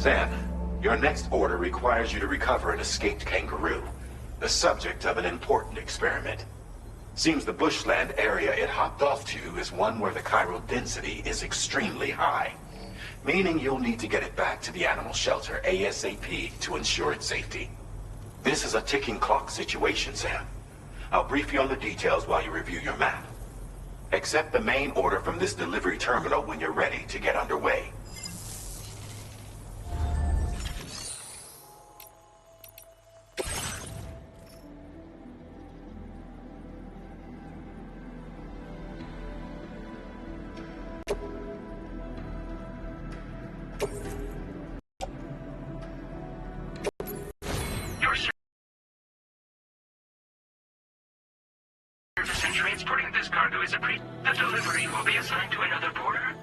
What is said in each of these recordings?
Sam, your next order requires you to recover an escaped kangaroo, the subject of an important experiment. Seems the bushland area it hopped off to is one where the chiral density is extremely high, meaning you'll need to get it back to the animal shelter ASAP to ensure its safety. This is a ticking clock situation, Sam. I'll brief you on the details while you review your map. Accept the main order from this delivery terminal when you're ready to get underway. Transporting this cargo is the delivery will be assigned to another porter.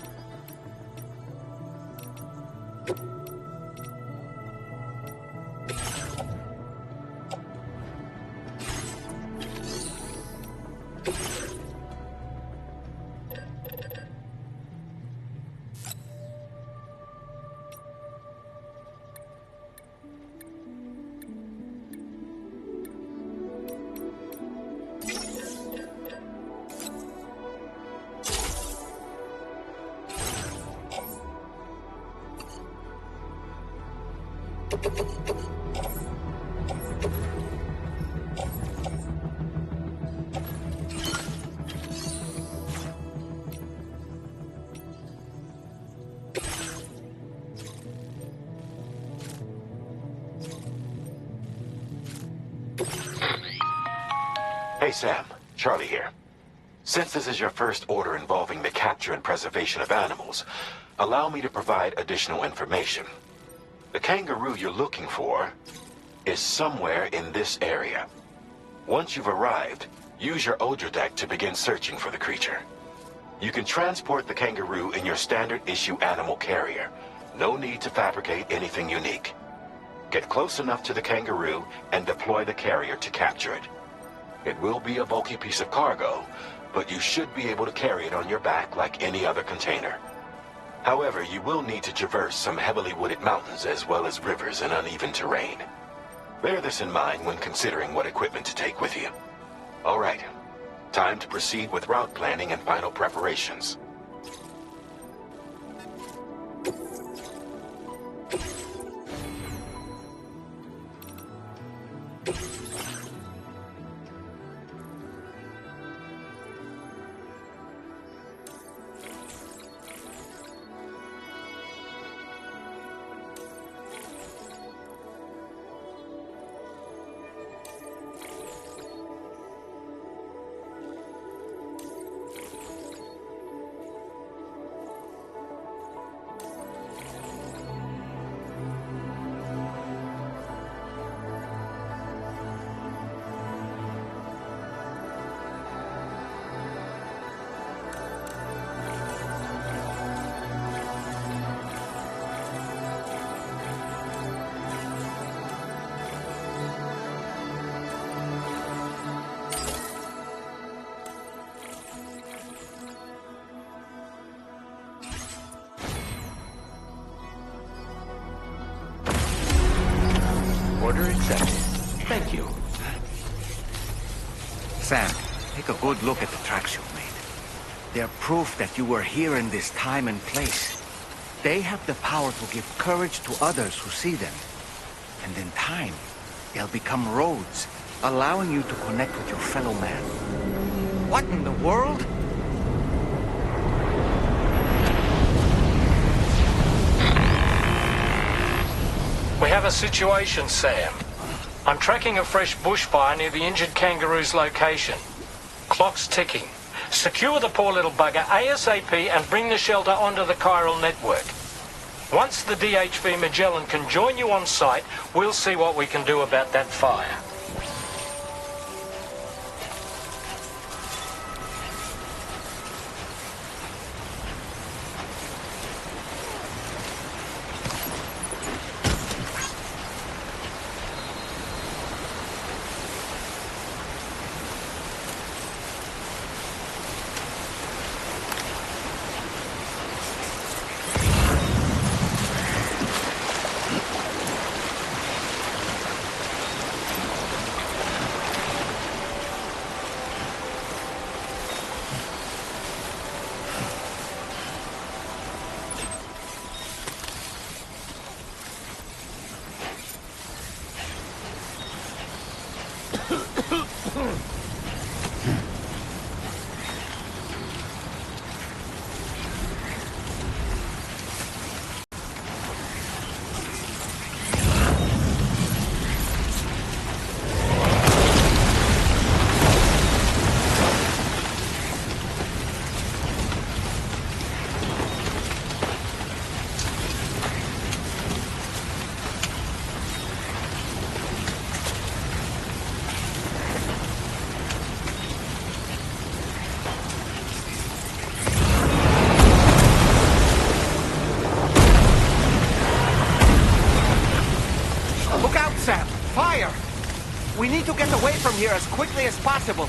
Hey Sam, Charlie here. Since this is your first order involving the capture and preservation of animals, allow me to provide additional information. The kangaroo you're looking for is somewhere in this area. Once you've arrived, use your Odra to begin searching for the creature. You can transport the kangaroo in your standard issue animal carrier. No need to fabricate anything unique. Get close enough to the kangaroo and deploy the carrier to capture it. It will be a bulky piece of cargo, but you should be able to carry it on your back like any other container. However, you will need to traverse some heavily wooded mountains as well as rivers and uneven terrain. Bear this in mind when considering what equipment to take with you. All right, time to proceed with route planning and final preparations. Order accepted. Thank you. Sam, take a good look at the tracks you've made. They're proof that you were here in this time and place. They have the power to give courage to others who see them. And in time, they'll become roads, allowing you to connect with your fellow man. What in the world? We have a situation, Sam. I'm tracking a fresh bushfire near the injured kangaroo's location. Clock's ticking. Secure the poor little bugger ASAP and bring the shelter onto the chiral network. Once the DHV Magellan can join you on site, we'll see what we can do about that fire. Look out, Sam! Fire! We need to get away from here as quickly as possible.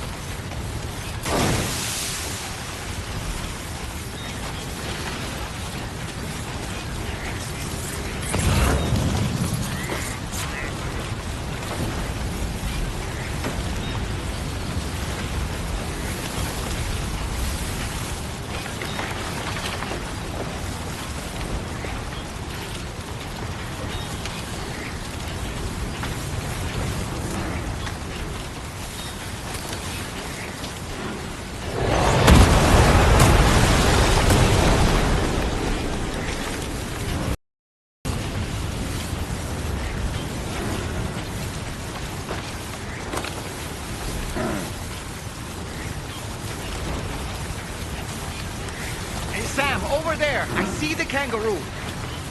Sam, over there! I see the kangaroo!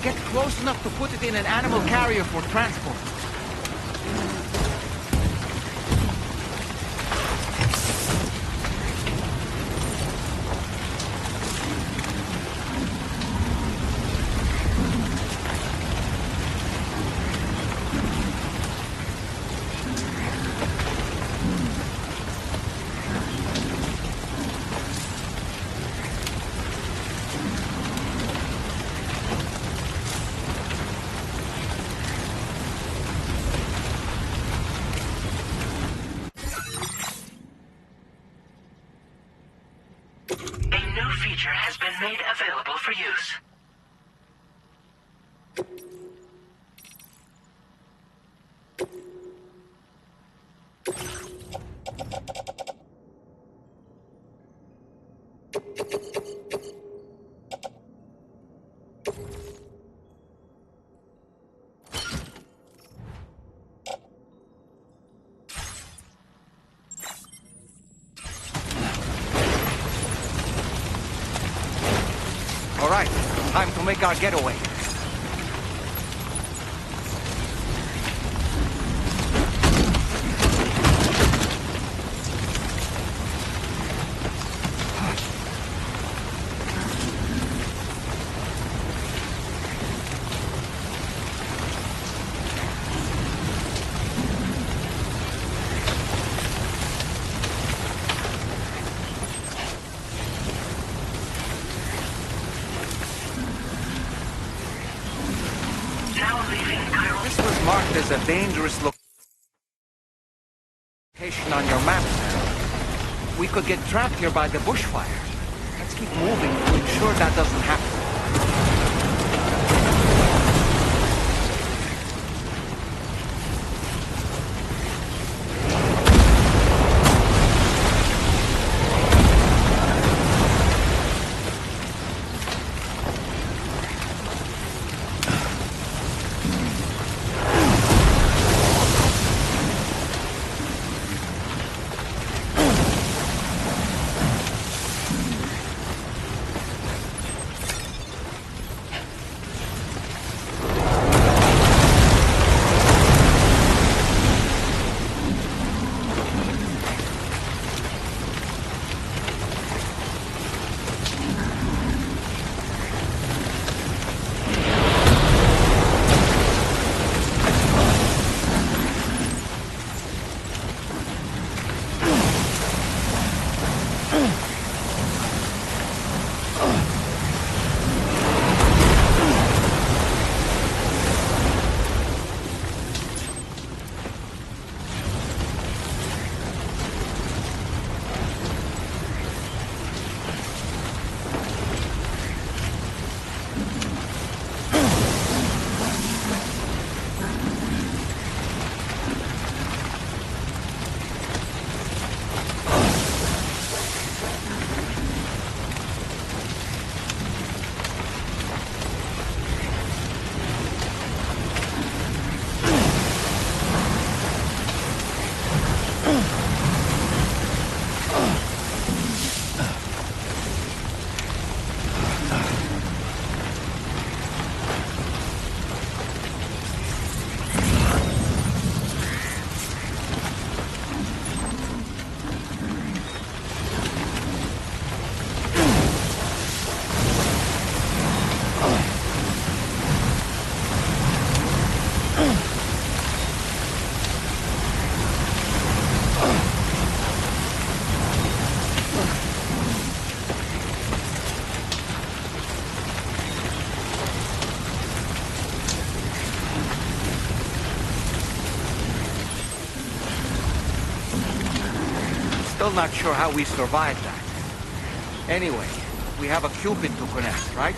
Get close enough to put it in an animal carrier for transport. Feature has been made available for use. All right, time to make our getaway. This was marked as a dangerous location on your map. We could get trapped here by the bushfire. Let's keep moving to ensure that doesn't happen. Still not sure how we survived that. Anyway, we have a Cupid to connect, right?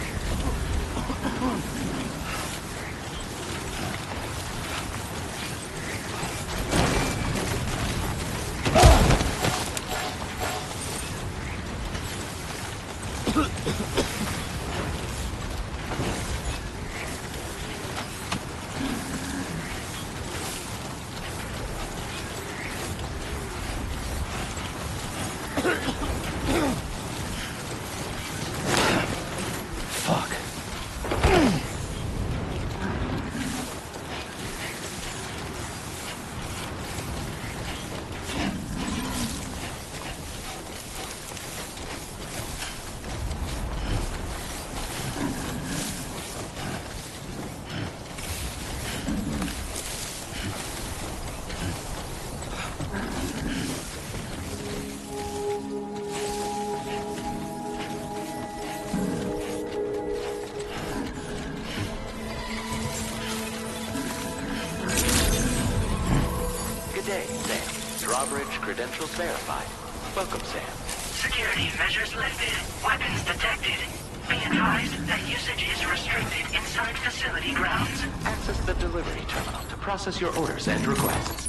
Credentials verified. Welcome, Sam. Security measures lifted. Weapons detected. Be advised that usage is restricted inside facility grounds. Access the delivery terminal to process your orders and requests.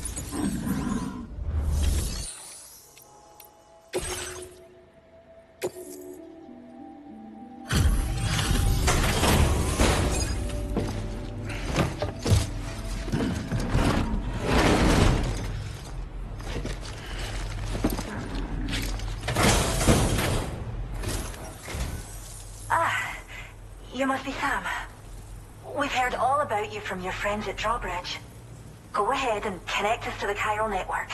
You must be Sam. We've heard all about you from your friends at Drawbridge. Go ahead and connect us to the chiral network.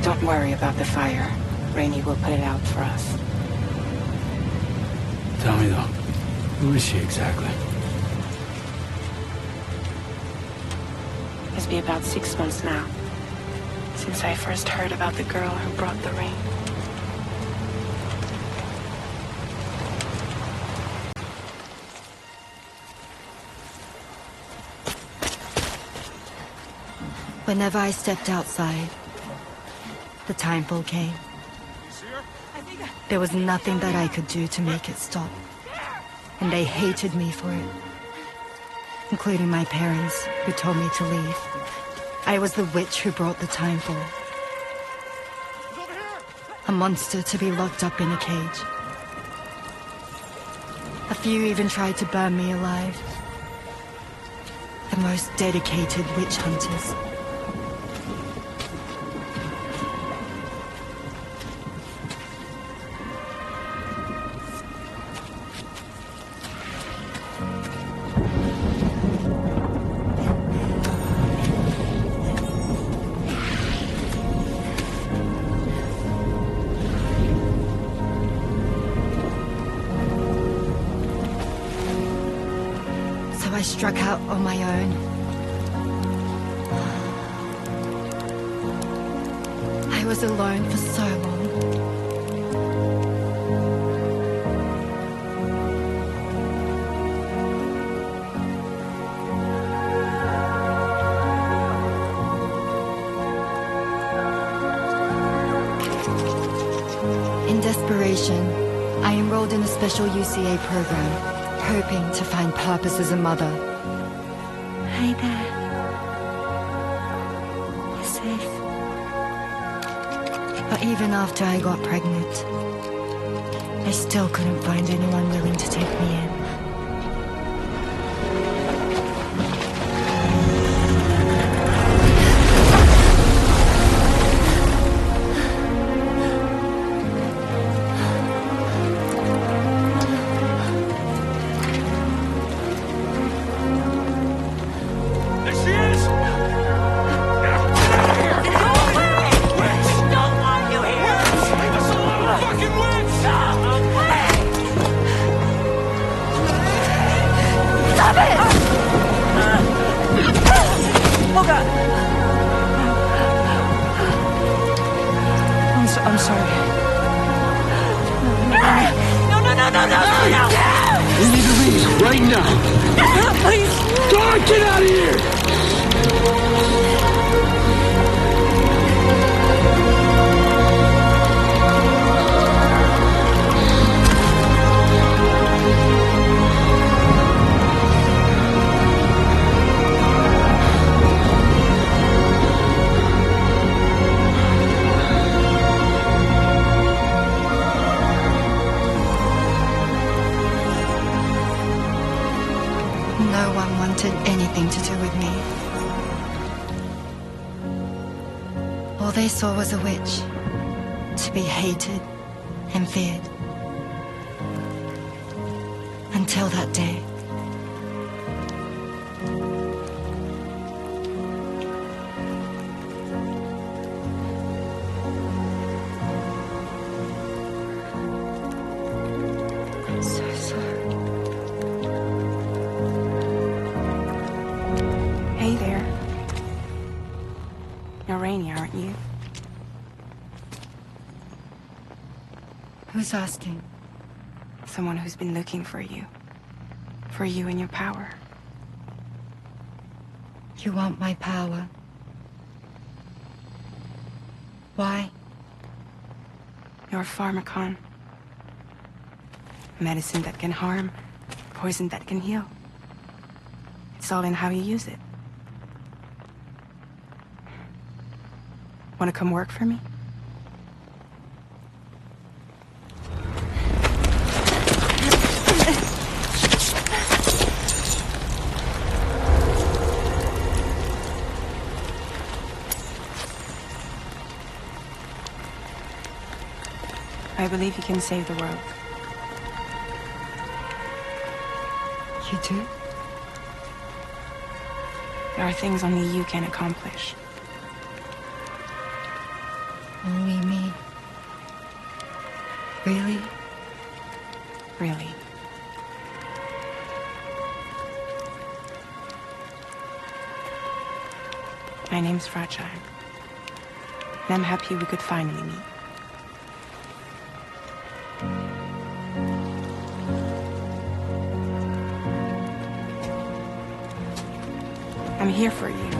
Don't worry about the fire. Rainey will put it out for us. Tell me though, who is she exactly? It's been about 6 months now, since I first heard about the girl who brought the rain. Whenever I stepped outside, the timefall came. There was nothing that I could do to make it stop. And they hated me for it. Including my parents, who told me to leave. I was the witch who brought the timefall. A monster to be locked up in a cage. A few even tried to burn me alive. The most dedicated witch hunters. So I struck out on my own. I was alone for so long. In desperation, I enrolled in a special UCA program, hoping to find purpose as a mother. Hi there. You're safe. But even after I got pregnant, I still couldn't find anyone willing to take me in. I'm sorry. No. We need to leave right now. Please. God, get out of here! No one wanted anything to do with me. All they saw was a witch, to be hated and feared. Until that day. I'm so sorry. Hey there. You're Rainy, aren't you? Who's asking? Someone who's been looking for you. For you and your power. You want my power? Why? You're a pharmacon. Medicine that can harm, poison that can heal. It's all in how you use it. Want to come work for me? I believe you can save the world. You do? There are things only you can accomplish. Only me. Really? Really. My name's Fragile. And I'm happy we could finally meet. I'm here for you.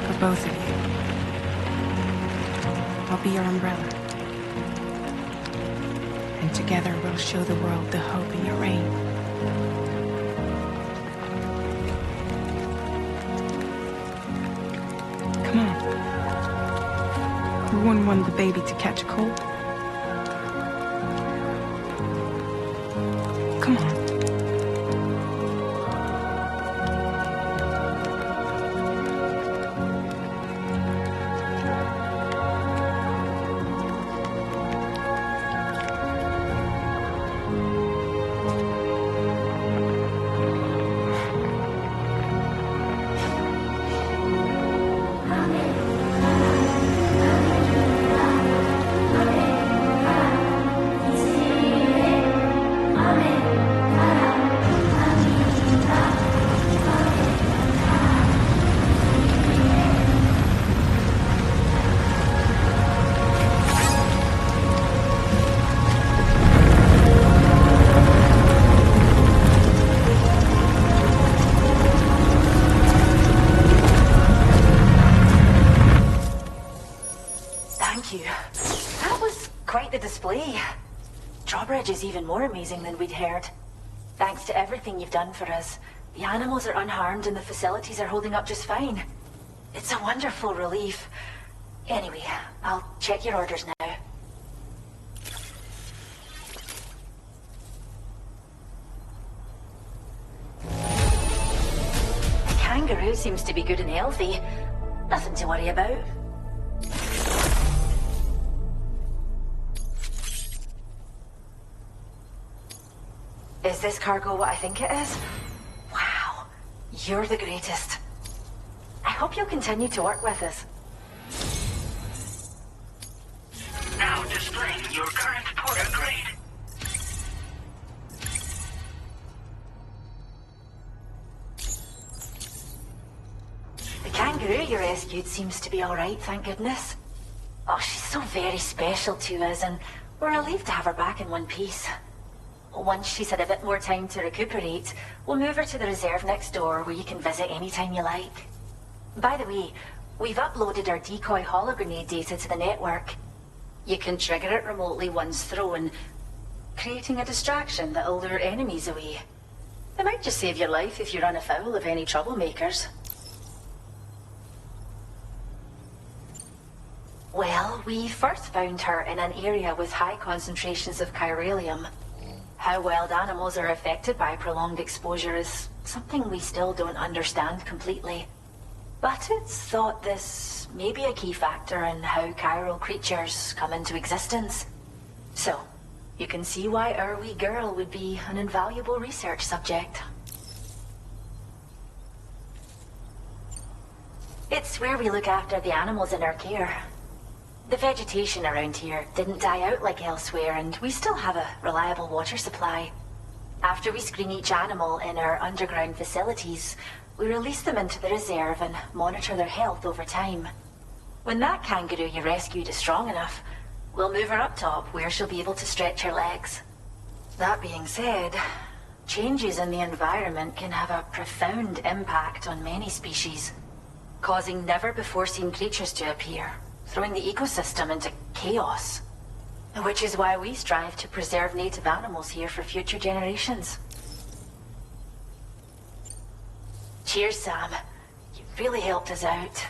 For both of you. I'll be your umbrella. And together we'll show the world the hope in your reign. Come on. We wouldn't want the baby to catch a cold. Come on. thank you. That was quite the display. Drawbridge is even more amazing than we'd heard. Thanks to everything you've done for us, the animals are unharmed and the facilities are holding up just fine. It's a wonderful relief. Anyway, I'll check your orders now. The kangaroo seems to be good and healthy. Nothing to worry about. Is this cargo what I think it is? Wow, you're the greatest. I hope you'll continue to work with us. Now displaying your current porter grade. The kangaroo you rescued seems to be alright, thank goodness. Oh, she's so very special to us, and we're relieved to have her back in one piece. Once she's had a bit more time to recuperate, we'll move her to the reserve next door where you can visit anytime you like. By the way, we've uploaded our decoy hologrenade data to the network. You can trigger it remotely once thrown, creating a distraction that'll lure enemies away. It might just save your life if you run afoul of any troublemakers. Well, we first found her in an area with high concentrations of chiralium. How wild animals are affected by prolonged exposure is something we still don't understand completely. But it's thought this may be a key factor in how chiral creatures come into existence. So, you can see why our wee girl would be an invaluable research subject. It's where we look after the animals in our care. The vegetation around here didn't die out like elsewhere, and we still have a reliable water supply. After we screen each animal in our underground facilities, we release them into the reserve and monitor their health over time. When that kangaroo you rescued is strong enough, we'll move her up top where she'll be able to stretch her legs. That being said, changes in the environment can have a profound impact on many species, causing never-before-seen creatures to appear, throwing the ecosystem into chaos. Which is why we strive to preserve native animals here for future generations. Cheers, Sam. You really helped us out.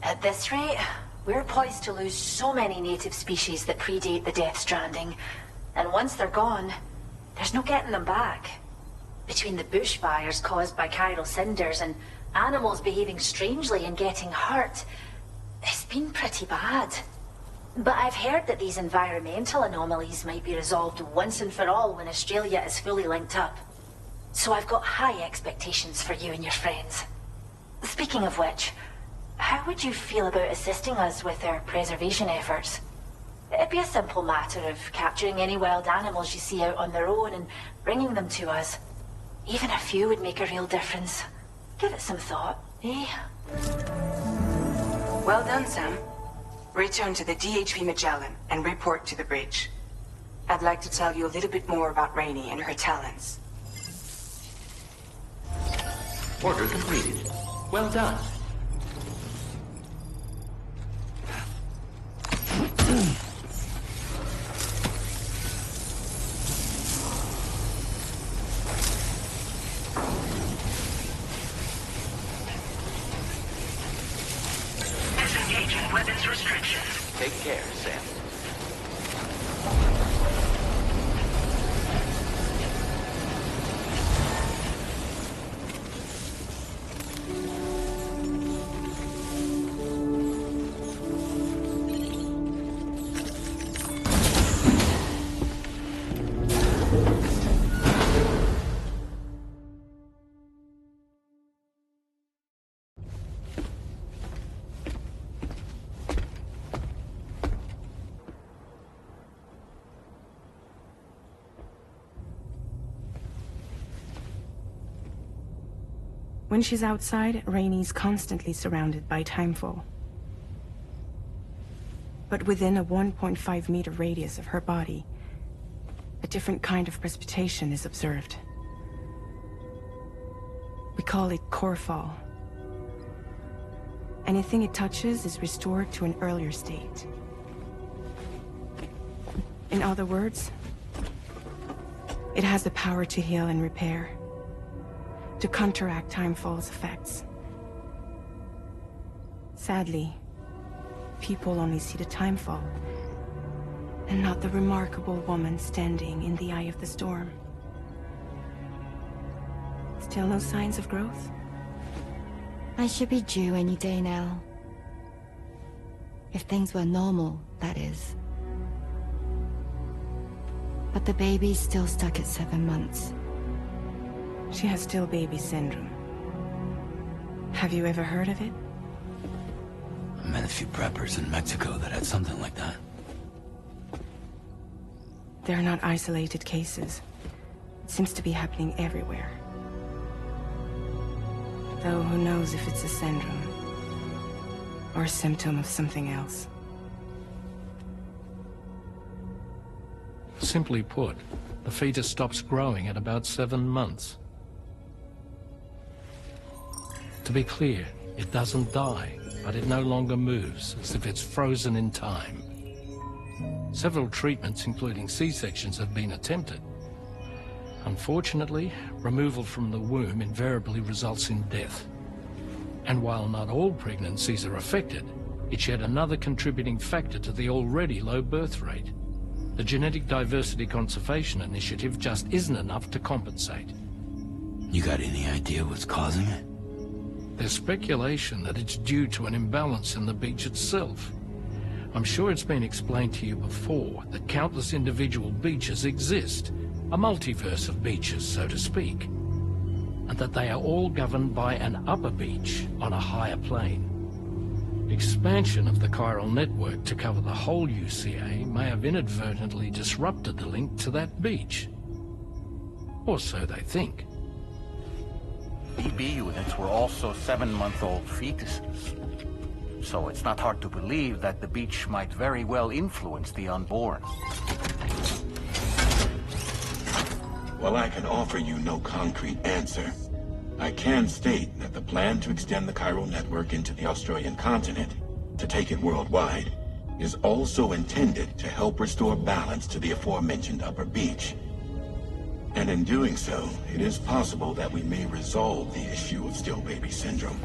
At this rate, we're poised to lose so many native species that predate the Death Stranding. And once they're gone, there's no getting them back. Between the bushfires caused by chiral cinders and animals behaving strangely and getting hurt, it's been pretty bad. But I've heard that these environmental anomalies might be resolved once and for all when Australia is fully linked up. So I've got high expectations for you and your friends. Speaking of which, how would you feel about assisting us with our preservation efforts? It'd be a simple matter of capturing any wild animals you see out on their own and bringing them to us. Even a few would make a real difference. Give it some thought, eh? Well done, Sam. Return to the DHP Magellan and report to the bridge. I'd like to tell you a little bit more about Rainey and her talents. Order completed. Well done. Disengaging weapons restrictions. Take care, Sam. When she's outside, Rainey's constantly surrounded by timefall. But within a 1.5-meter radius of her body, a different kind of precipitation is observed. We call it core fall. Anything it touches is restored to an earlier state. In other words, it has the power to heal and repair, to counteract Timefall's effects. Sadly, people only see the Timefall, and not the remarkable woman standing in the eye of the storm. Still no signs of growth? I should be due any day now. If things were normal, that is. But the baby's still stuck at 7 months. She has still baby syndrome. Have you ever heard of it? I met a few preppers in Mexico that had something like that. They're not isolated cases. It seems to be happening everywhere. Though who knows if it's a syndrome or a symptom of something else. Simply put, the fetus stops growing at about 7 months. To be clear, it doesn't die, but it no longer moves, as if it's frozen in time. Several treatments, including C-sections, have been attempted. Unfortunately, removal from the womb invariably results in death. And while not all pregnancies are affected, it's yet another contributing factor to the already low birth rate. The Genetic Diversity Conservation Initiative just isn't enough to compensate. You got any idea what's causing it? There's speculation that it's due to an imbalance in the beach itself. I'm sure it's been explained to you before that countless individual beaches exist, a multiverse of beaches, so to speak, and that they are all governed by an upper beach on a higher plane. Expansion of the chiral network to cover the whole UCA may have inadvertently disrupted the link to that beach. Or so they think. BB units were also 7-month-old fetuses. So it's not hard to believe that the beach might very well influence the unborn. While I can offer you no concrete answer, I can state that the plan to extend the chiral network into the Australian continent, to take it worldwide, is also intended to help restore balance to the aforementioned upper beach. And in doing so, it is possible that we may resolve the issue of still baby syndrome.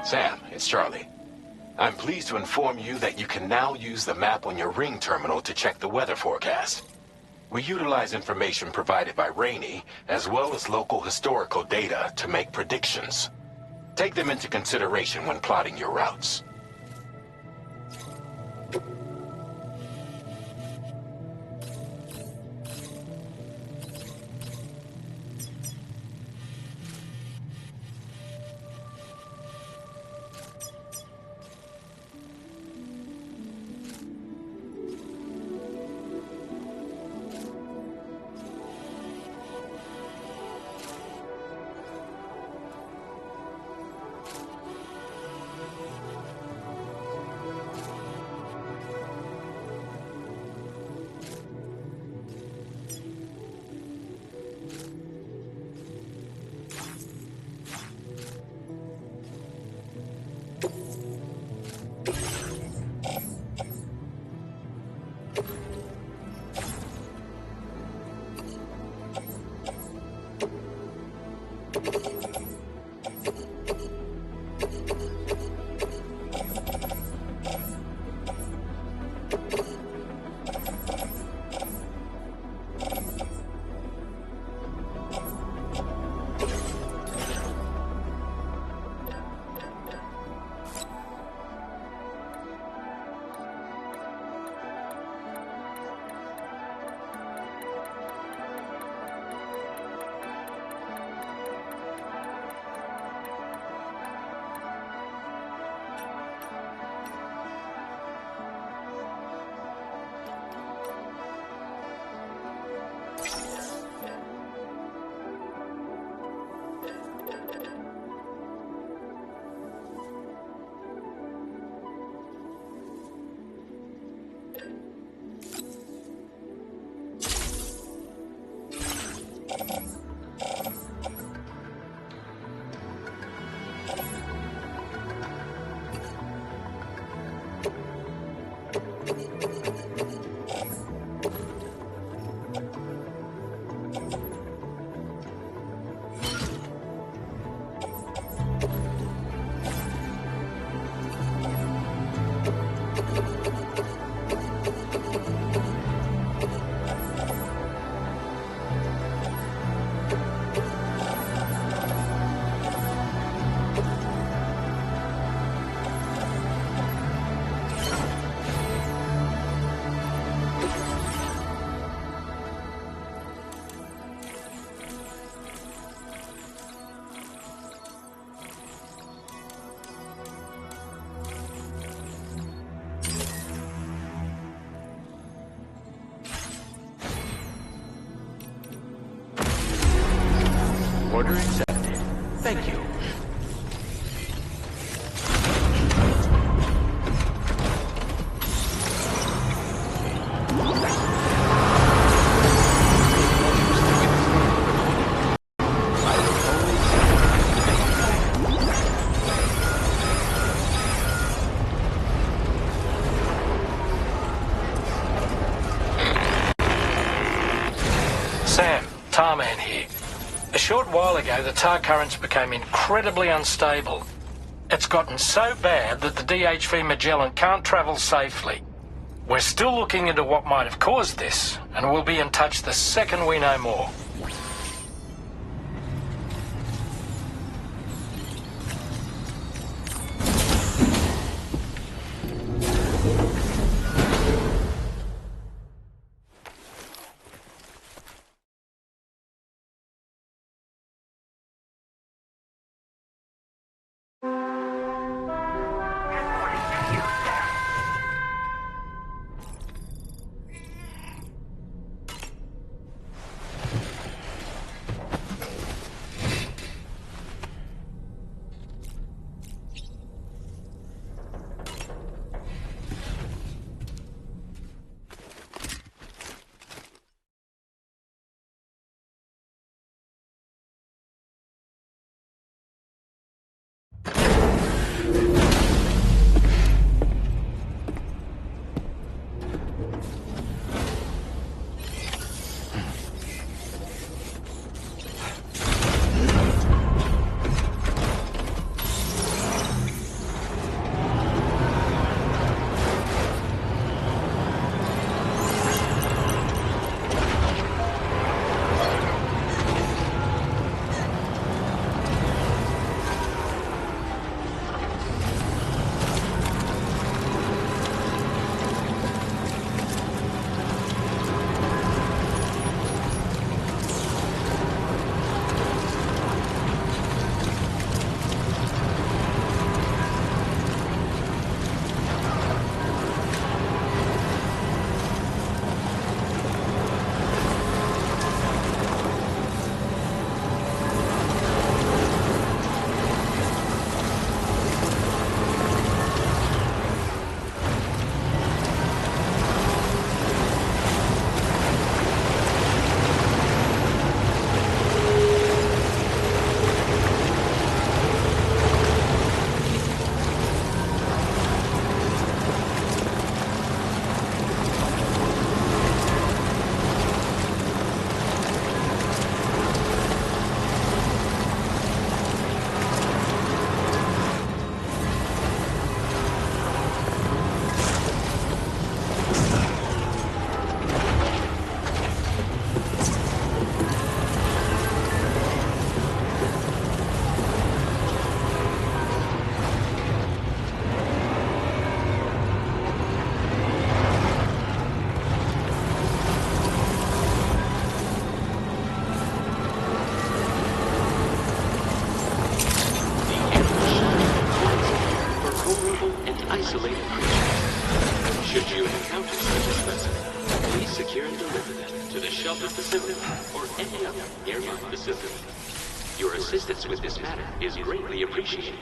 Sam, it's Charlie. I'm pleased to inform you that you can now use the map on your ring terminal to check the weather forecast. We utilize information provided by Rainey, as well as local historical data to make predictions. Take them into consideration when plotting your routes. Order accepted. Thank you. Sam, Tarman here. A short while ago, the tar currents became incredibly unstable. It's gotten so bad that the DHV Magellan can't travel safely. We're still looking into what might have caused this, and we'll be in touch the second we know more. facility or any other nearby facility. Your assistance with this matter is greatly appreciated.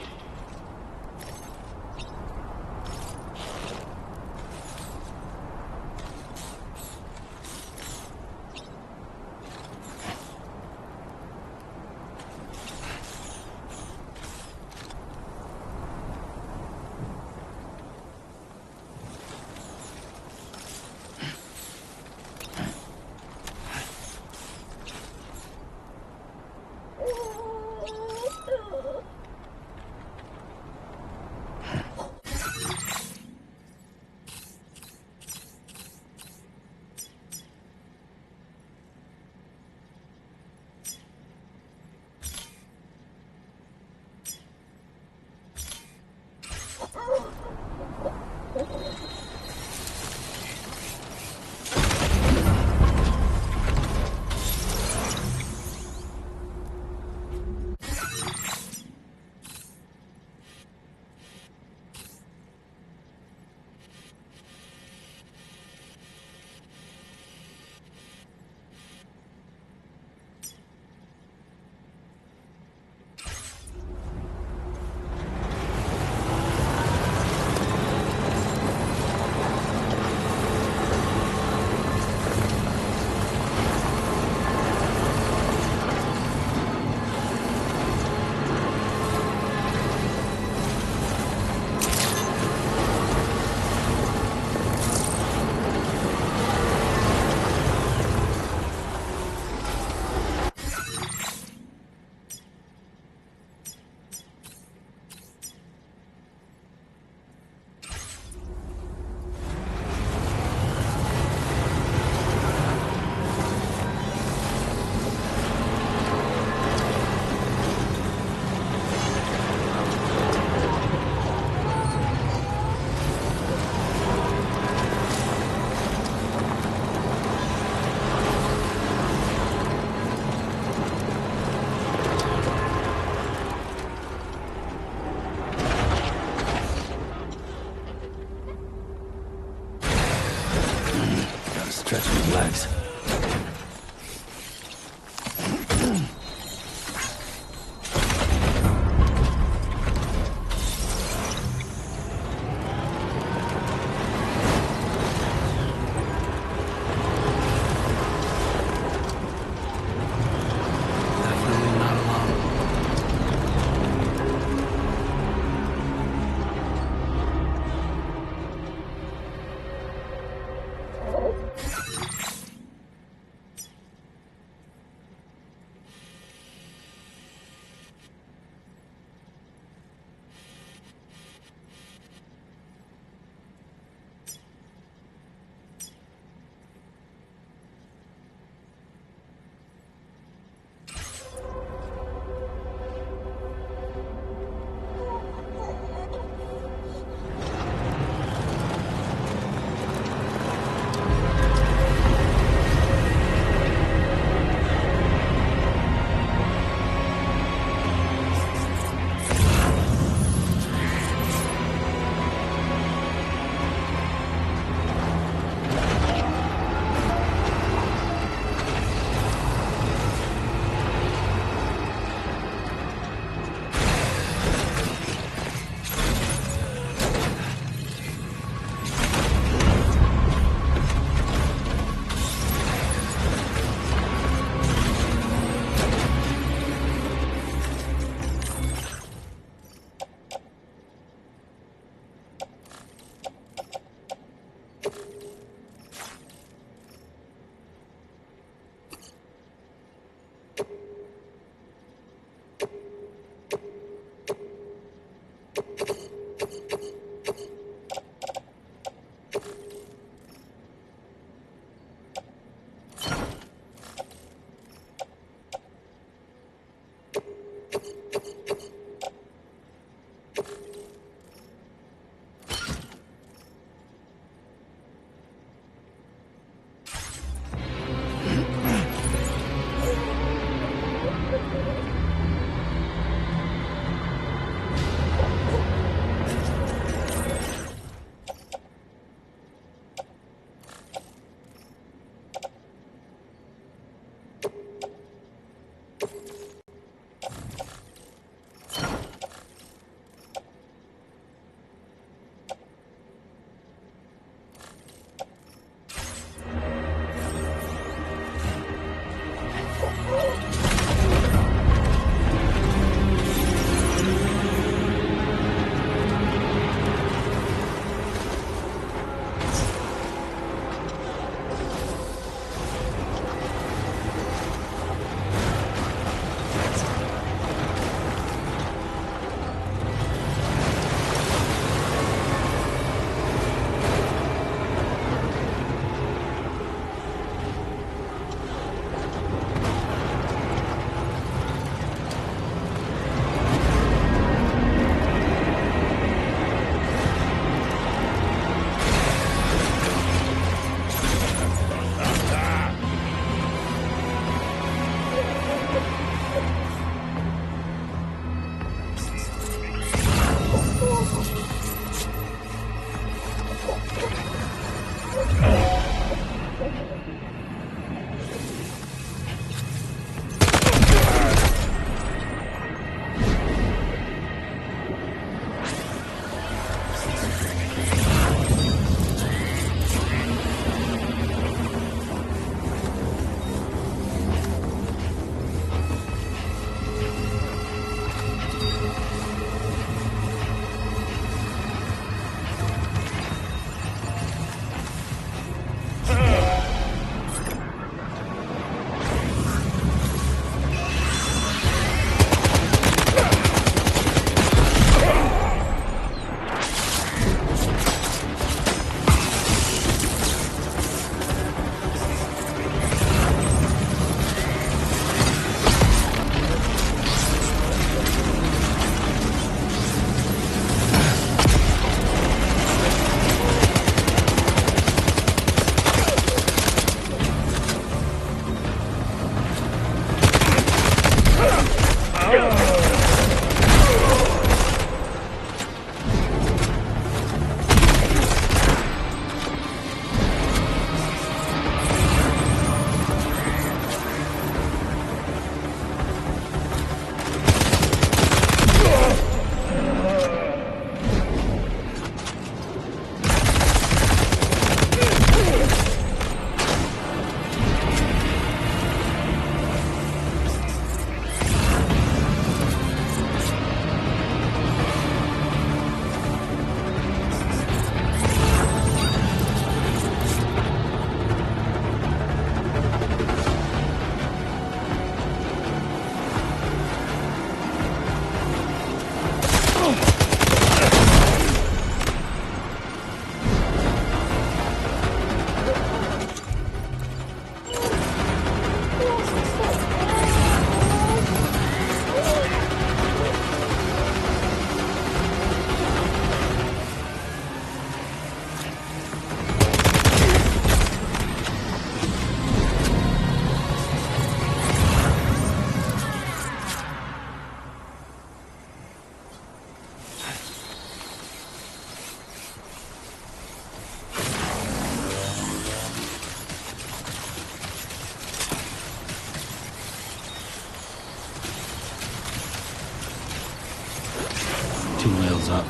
2 rails up.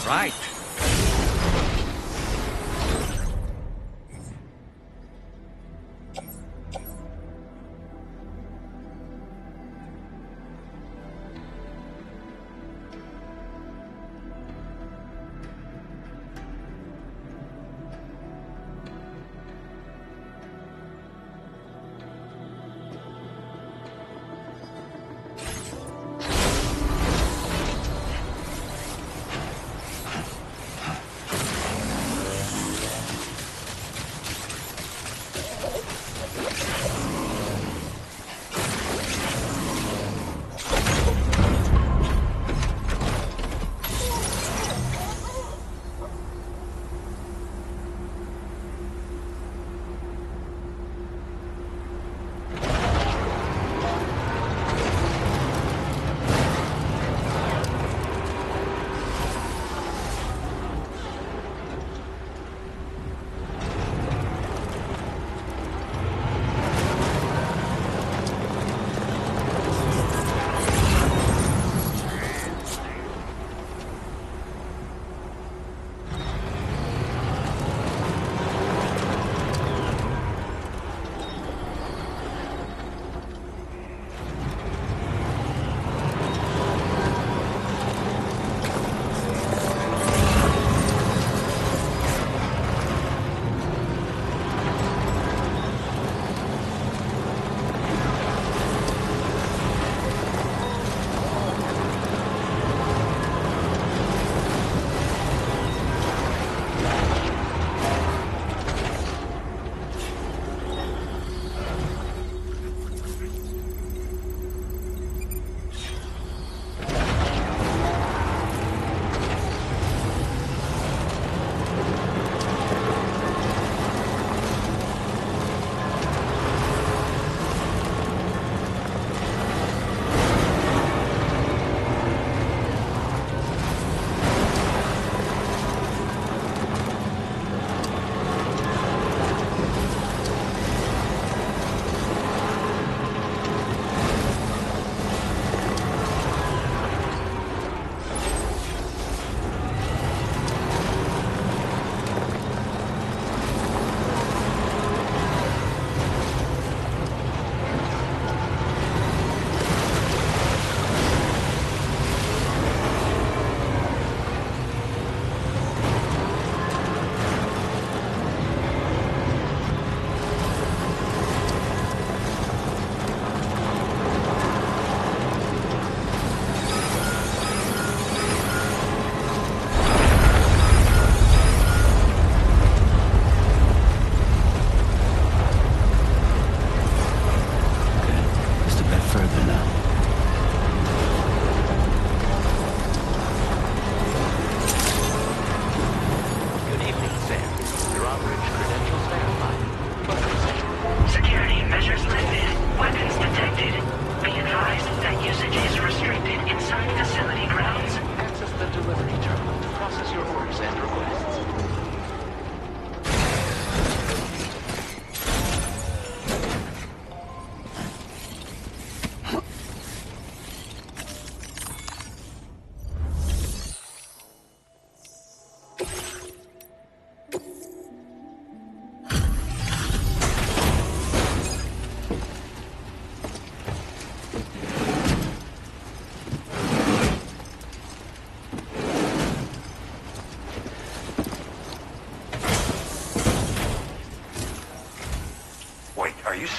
Right.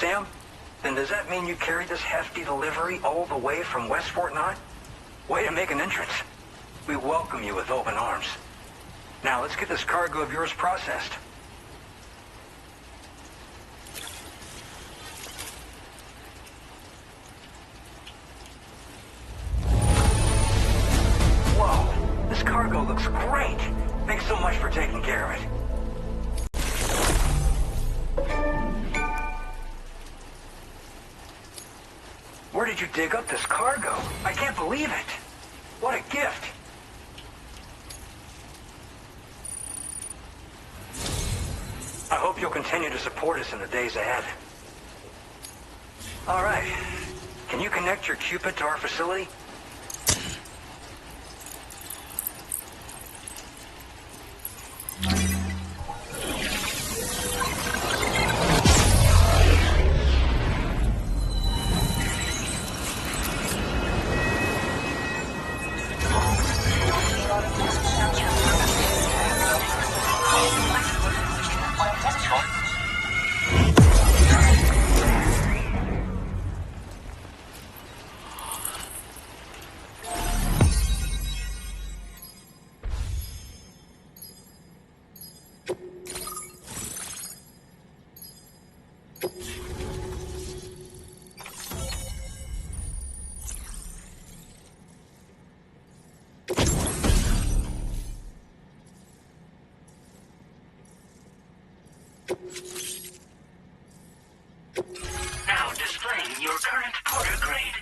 Sam, then does that mean you carried this hefty delivery all the way from West Fort Knott? Way to make an entrance. We welcome you with open arms. Now let's get this cargo of yours processed. Whoa, this cargo looks great. Thanks so much for taking care of it. Where did you dig up this cargo? I can't believe it. What a gift. I hope you'll continue to support us in the days ahead. All right. Can you connect your Cupid to our facility? Now displaying your current porter grade.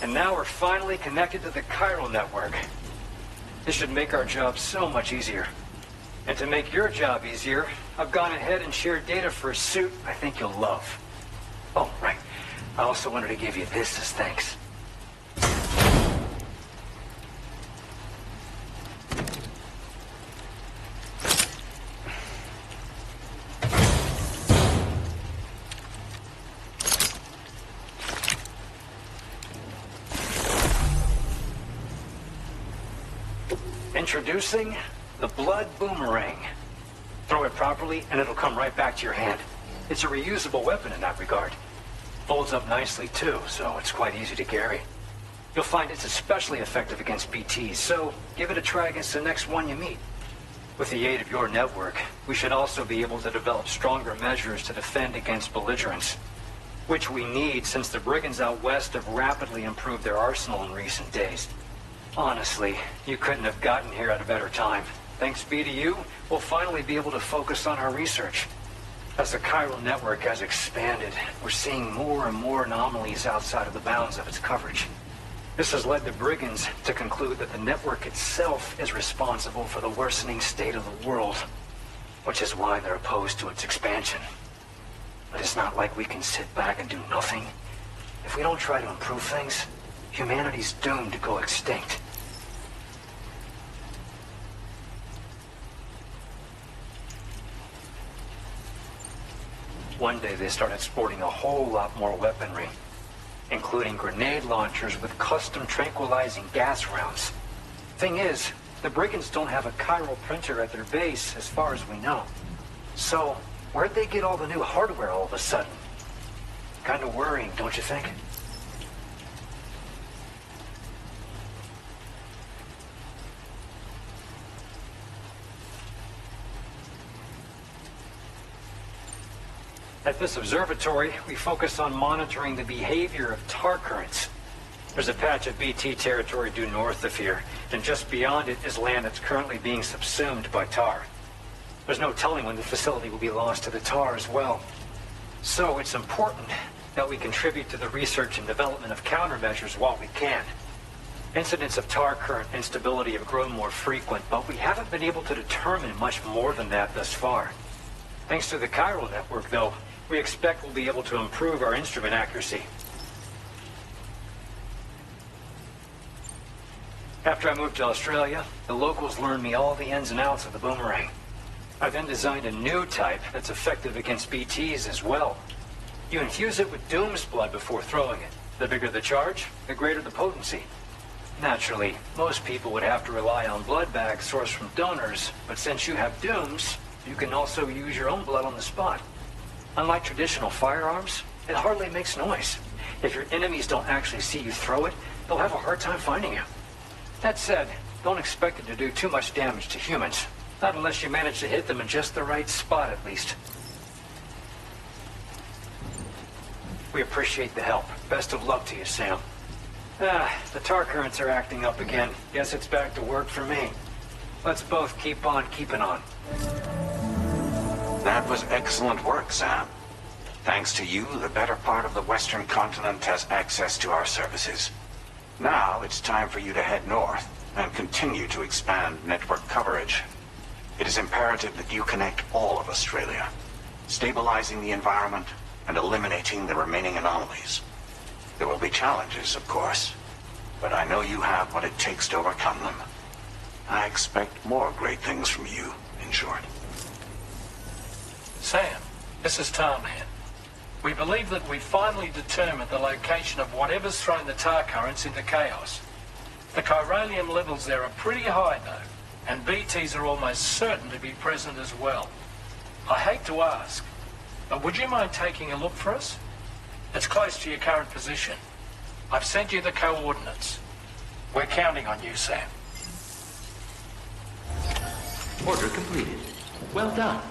And now we're finally connected to the chiral network. This should make our job so much easier. And to make your job easier, I've gone ahead and shared data for a suit I think you'll love. Oh, right. I also wanted to give you this as thanks. Introducing the Blood Boomerang. Throw it properly and it'll come right back to your hand. It's a reusable weapon in that regard. Folds up nicely too, so it's quite easy to carry. You'll find it's especially effective against BTs, so give it a try against the next one you meet. With the aid of your network, we should also be able to develop stronger measures to defend against belligerents, which we need since the brigands out west have rapidly improved their arsenal in recent days. Honestly, you couldn't have gotten here at a better time. Thanks be to you, we'll finally be able to focus on our research. As the chiral network has expanded, we're seeing more and more anomalies outside of the bounds of its coverage. This has led the brigands to conclude that the network itself is responsible for the worsening state of the world, which is why they're opposed to its expansion. But it's not like we can sit back and do nothing. If we don't try to improve things, humanity's doomed to go extinct. One day they started sporting a whole lot more weaponry, including grenade launchers with custom tranquilizing gas rounds. Thing is, the brigands don't have a chiral printer at their base as far as we know. So, where'd they get all the new hardware all of a sudden? Kind of worrying, don't you think? At this observatory, we focus on monitoring the behavior of tar currents. There's a patch of BT territory due north of here, and just beyond it is land that's currently being subsumed by tar. There's no telling when the facility will be lost to the tar as well. So it's important that we contribute to the research and development of countermeasures while we can. Incidents of tar current instability have grown more frequent, but we haven't been able to determine much more than that thus far. Thanks to the chiral network, though, we expect we'll be able to improve our instrument accuracy. After I moved to Australia, the locals learned me all the ins and outs of the boomerang. I then designed a new type that's effective against BTs as well. You infuse it with Doom's blood before throwing it. The bigger the charge, the greater the potency. Naturally, most people would have to rely on blood bags sourced from donors, but since you have dooms, you can also use your own blood on the spot. Unlike traditional firearms, it hardly makes noise. If your enemies don't actually see you throw it, they'll have a hard time finding you. That said, don't expect it to do too much damage to humans. Not unless you manage to hit them in just the right spot, at least. We appreciate the help. Best of luck to you, Sam. The tar currents are acting up again. Guess it's back to work for me. Let's both keep on keeping on. That was excellent work, Sam. Thanks to you, the better part of the Western continent has access to our services. Now it's time for you to head north and continue to expand network coverage. It is imperative that you connect all of Australia, stabilizing the environment and eliminating the remaining anomalies. There will be challenges, of course, but I know you have what it takes to overcome them. I expect more great things from you, in short. Sam, this is Tarman. We believe that we finally determined the location of whatever's thrown the tar currents into chaos. The chiralium levels there are pretty high, though, and BTs are almost certain to be present as well. I hate to ask, but would you mind taking a look for us? It's close to your current position. I've sent you the coordinates. We're counting on you, Sam. Order completed. Well done.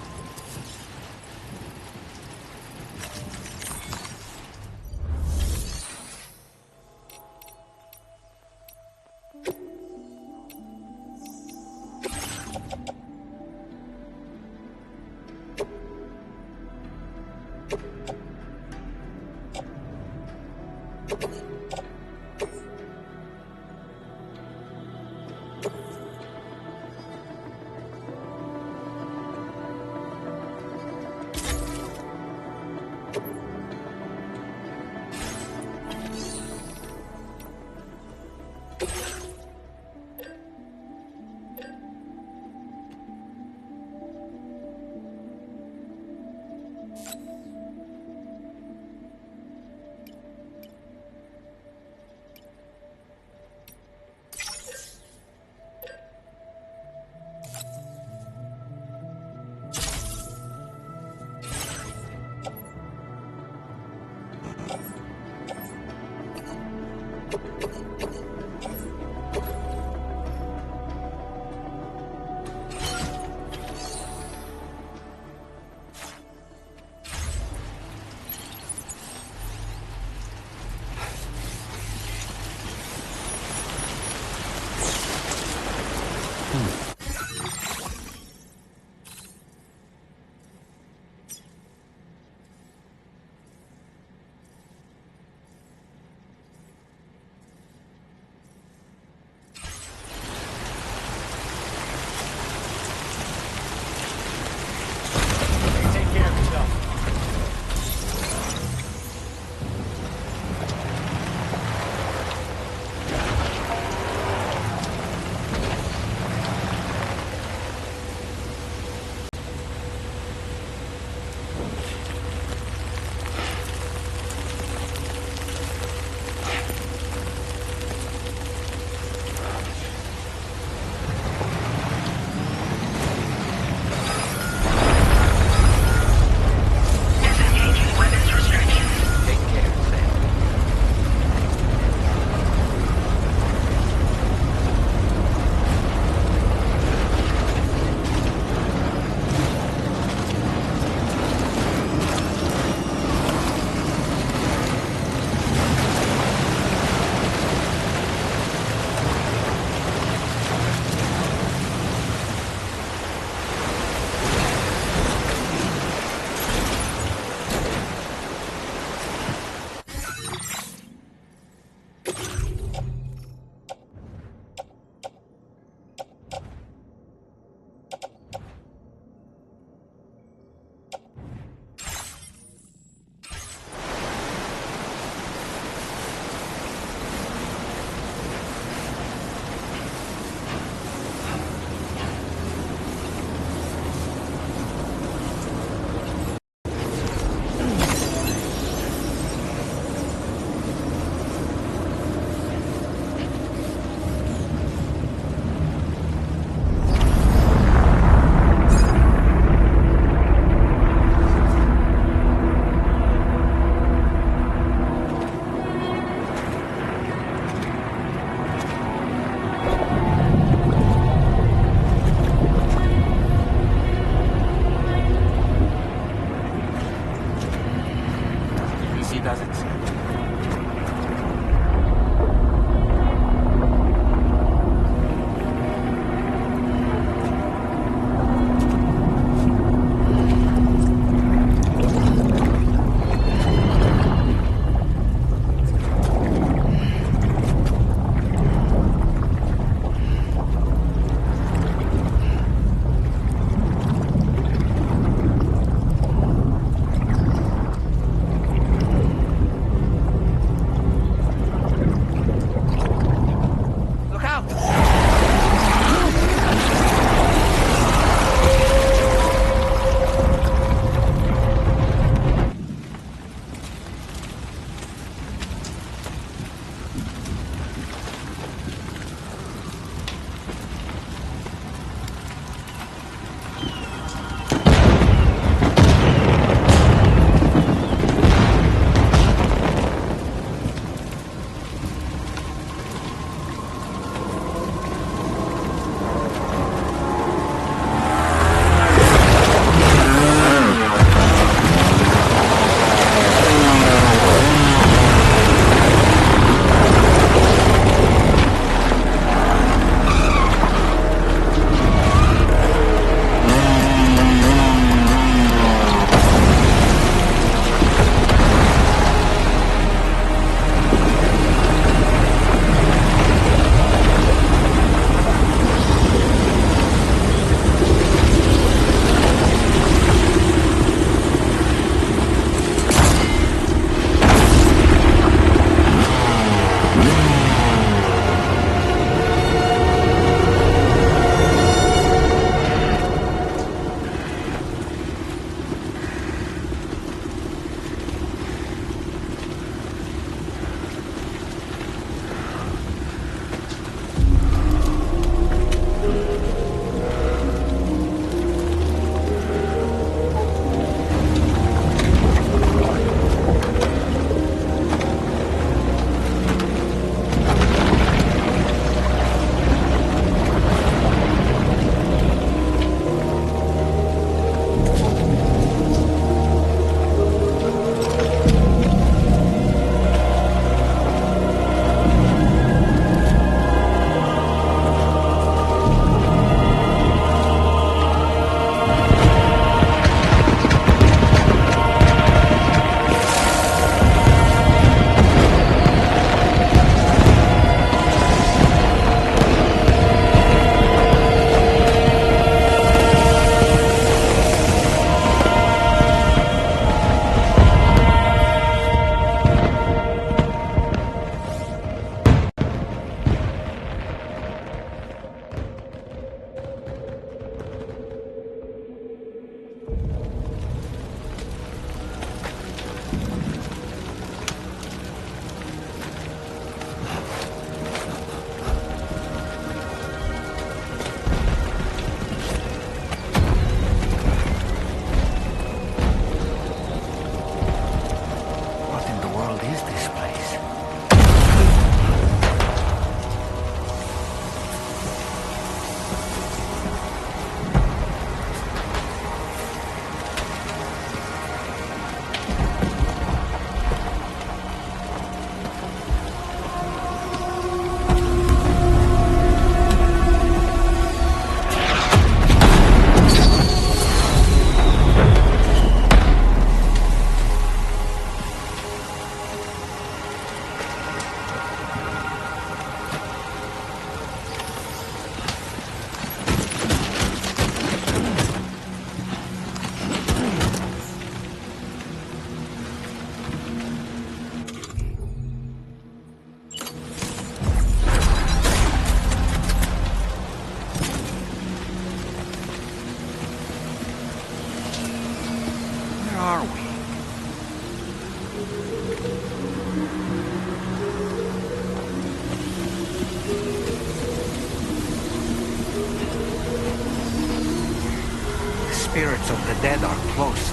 spirits of the dead are close.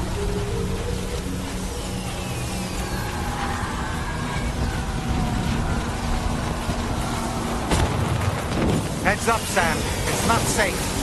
Heads up, Sam. It's not safe.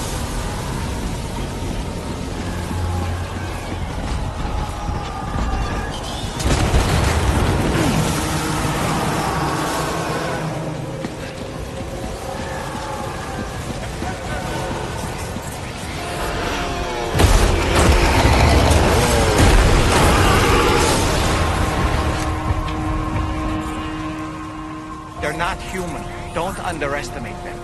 They're not human. Don't underestimate them.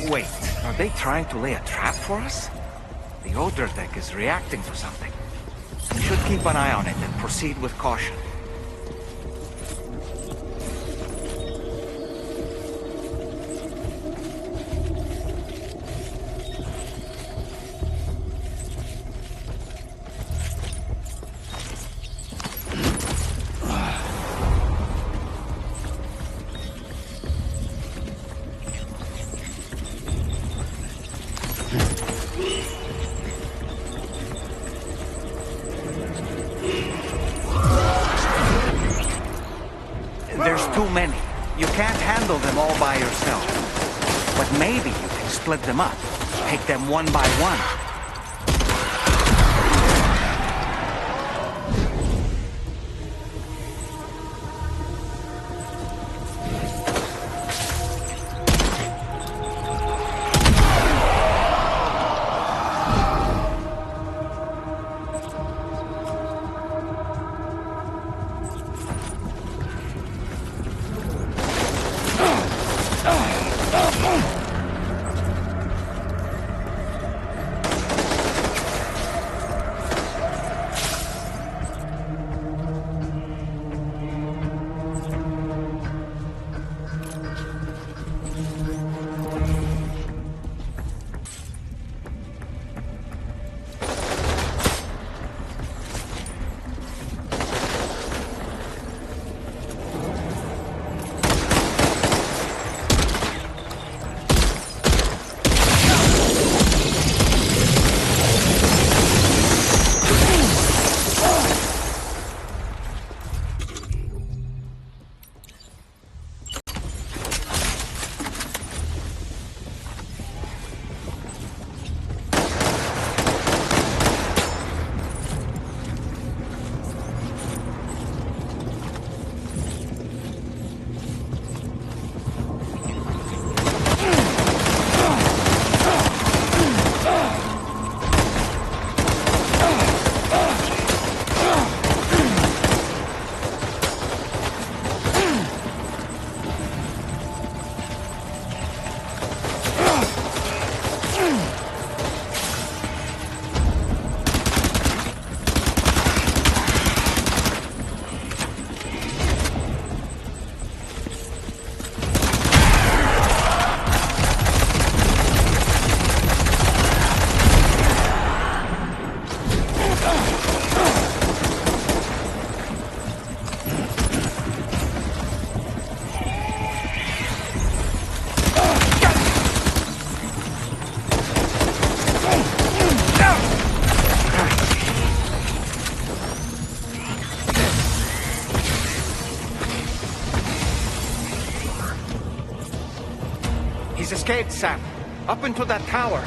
Wait, are they trying to lay a trap for us? The odor deck is reacting to something. We should keep an eye on it and proceed with caution. There's too many. You can't handle them all by yourself. But maybe you can split them up. Take them one by one. He's escaped, Sam. Up into that tower.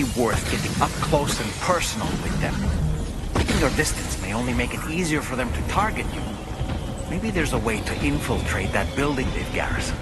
be worth getting up close and personal with them. Keeping your distance may only make it easier for them to target you. Maybe there's a way to infiltrate that building they've garrisoned.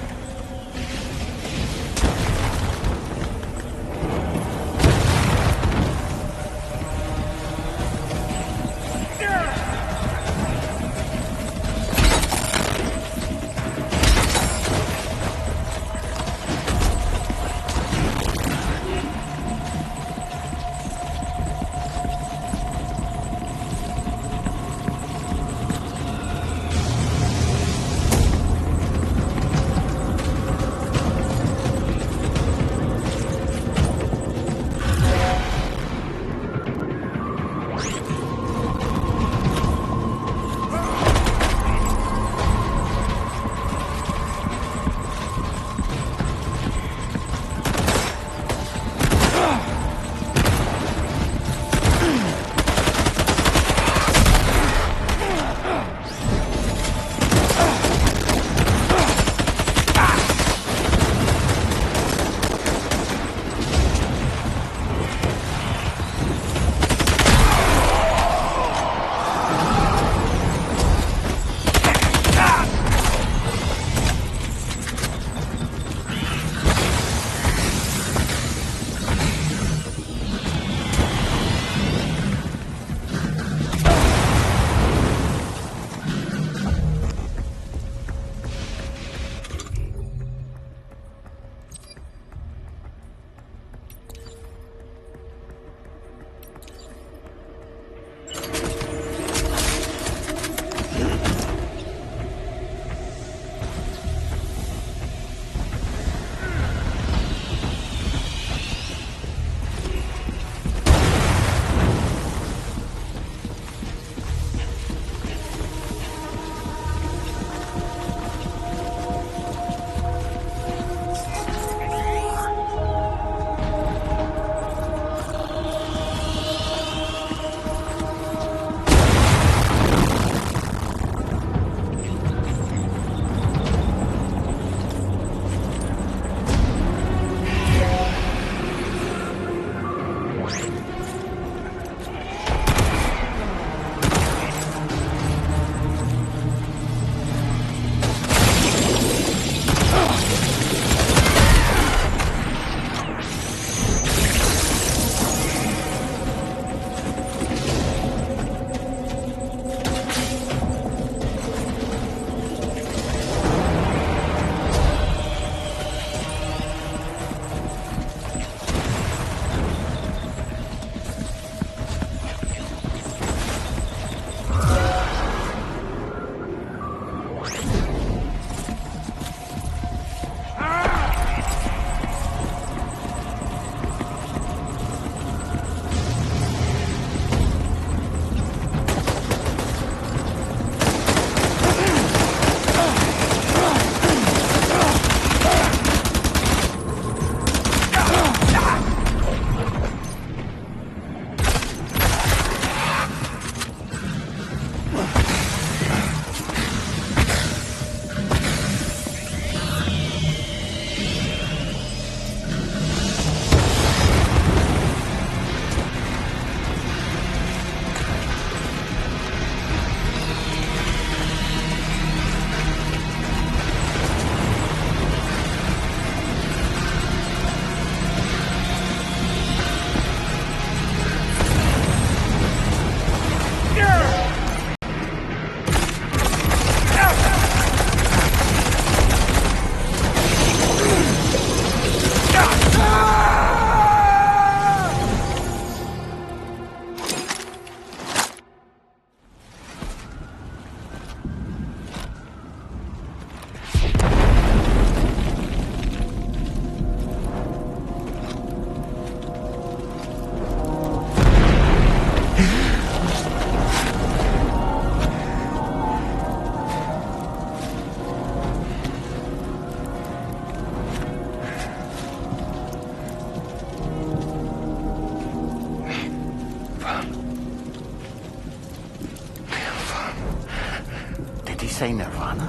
say nirvana?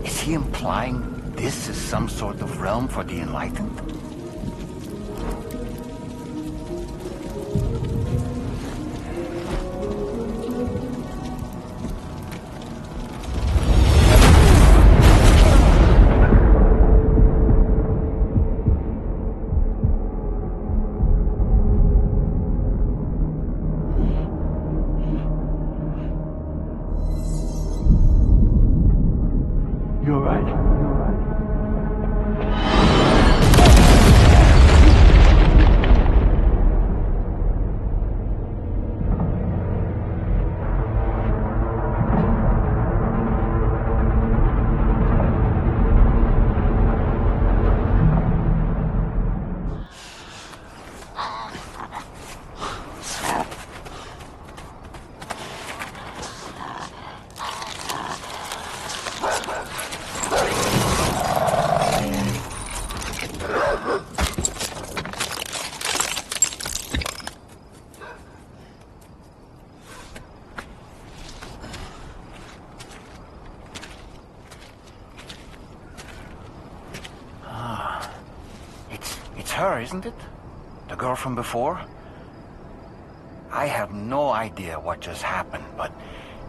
Is he implying this is some sort of realm for the enlightened? isn't it? The girl from before? I have no idea what just happened, but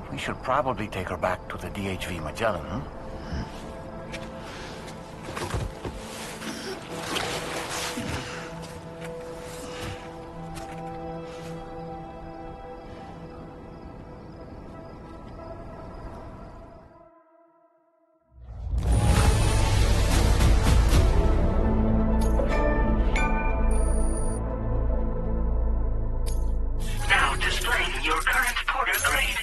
we should probably take her back to the DHV Magellan, huh? Now displaying your current porter grade.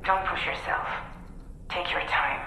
Don't push yourself. Take your time.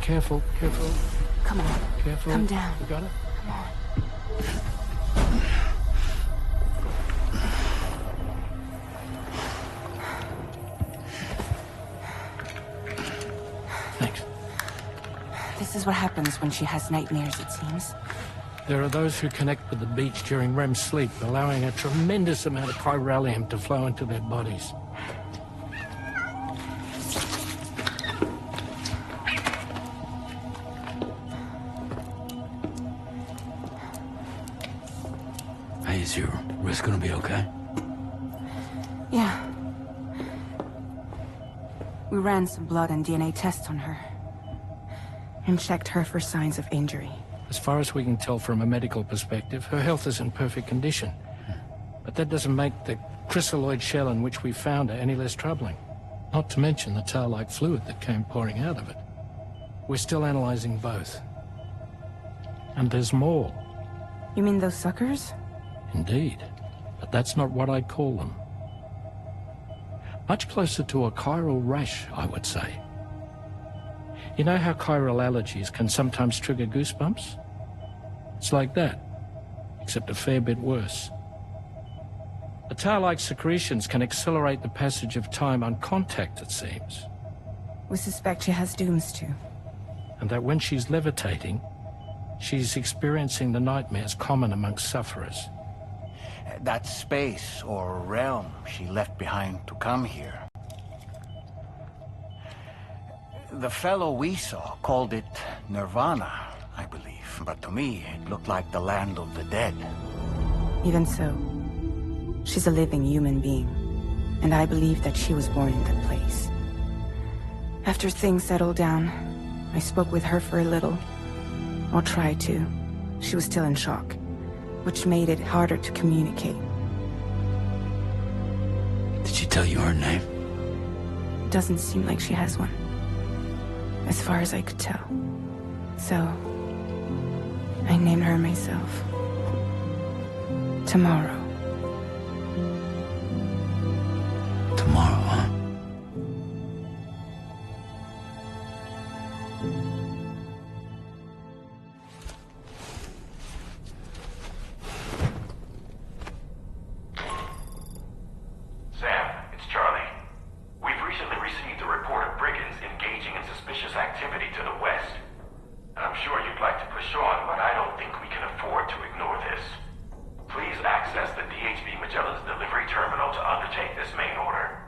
Careful, careful. Come on. Careful. Come down. You got it? Come on. Thanks. This is what happens when she has nightmares, it seems. There are those who connect with the beach during REM sleep, allowing a tremendous amount of chiralium to flow into their bodies. Hey, is your wrist gonna be okay? Yeah. We ran some blood and DNA tests on her. And checked her for signs of injury. As far as we can tell from a medical perspective, her health is in perfect condition. But that doesn't make the crystalloid shell in which we found her any less troubling. Not to mention the tar-like fluid that came pouring out of it. We're still analyzing both. And there's more. You mean those suckers? Indeed. But that's not what I'd call them. Much closer to a chiral rash, I would say. You know how chiral allergies can sometimes trigger goosebumps? It's like that, except a fair bit worse. The tar-like secretions can accelerate the passage of time on contact, it seems. We suspect she has dooms too. And that when she's levitating, she's experiencing the nightmares common amongst sufferers. That space or realm she left behind to come here. The fellow we saw called it Nirvana, I believe. But to me, it looked like the land of the dead. Even so, she's a living human being. And I believe that she was born in that place. After things settled down, I spoke with her for a little. Or tried to. She was still in shock, which made it harder to communicate. Did she tell you her name? It doesn't seem like she has one. As far as I could tell. So, I named her myself. Tomorrow. Tomorrow, huh? Sam, it's Charlie. We've recently received a report of brigands engaging in suspicious activity to the west. I'm sure you'd like to push on, but I don't think we can afford to ignore this. Please access the DHB Magellan's delivery terminal to undertake this main order.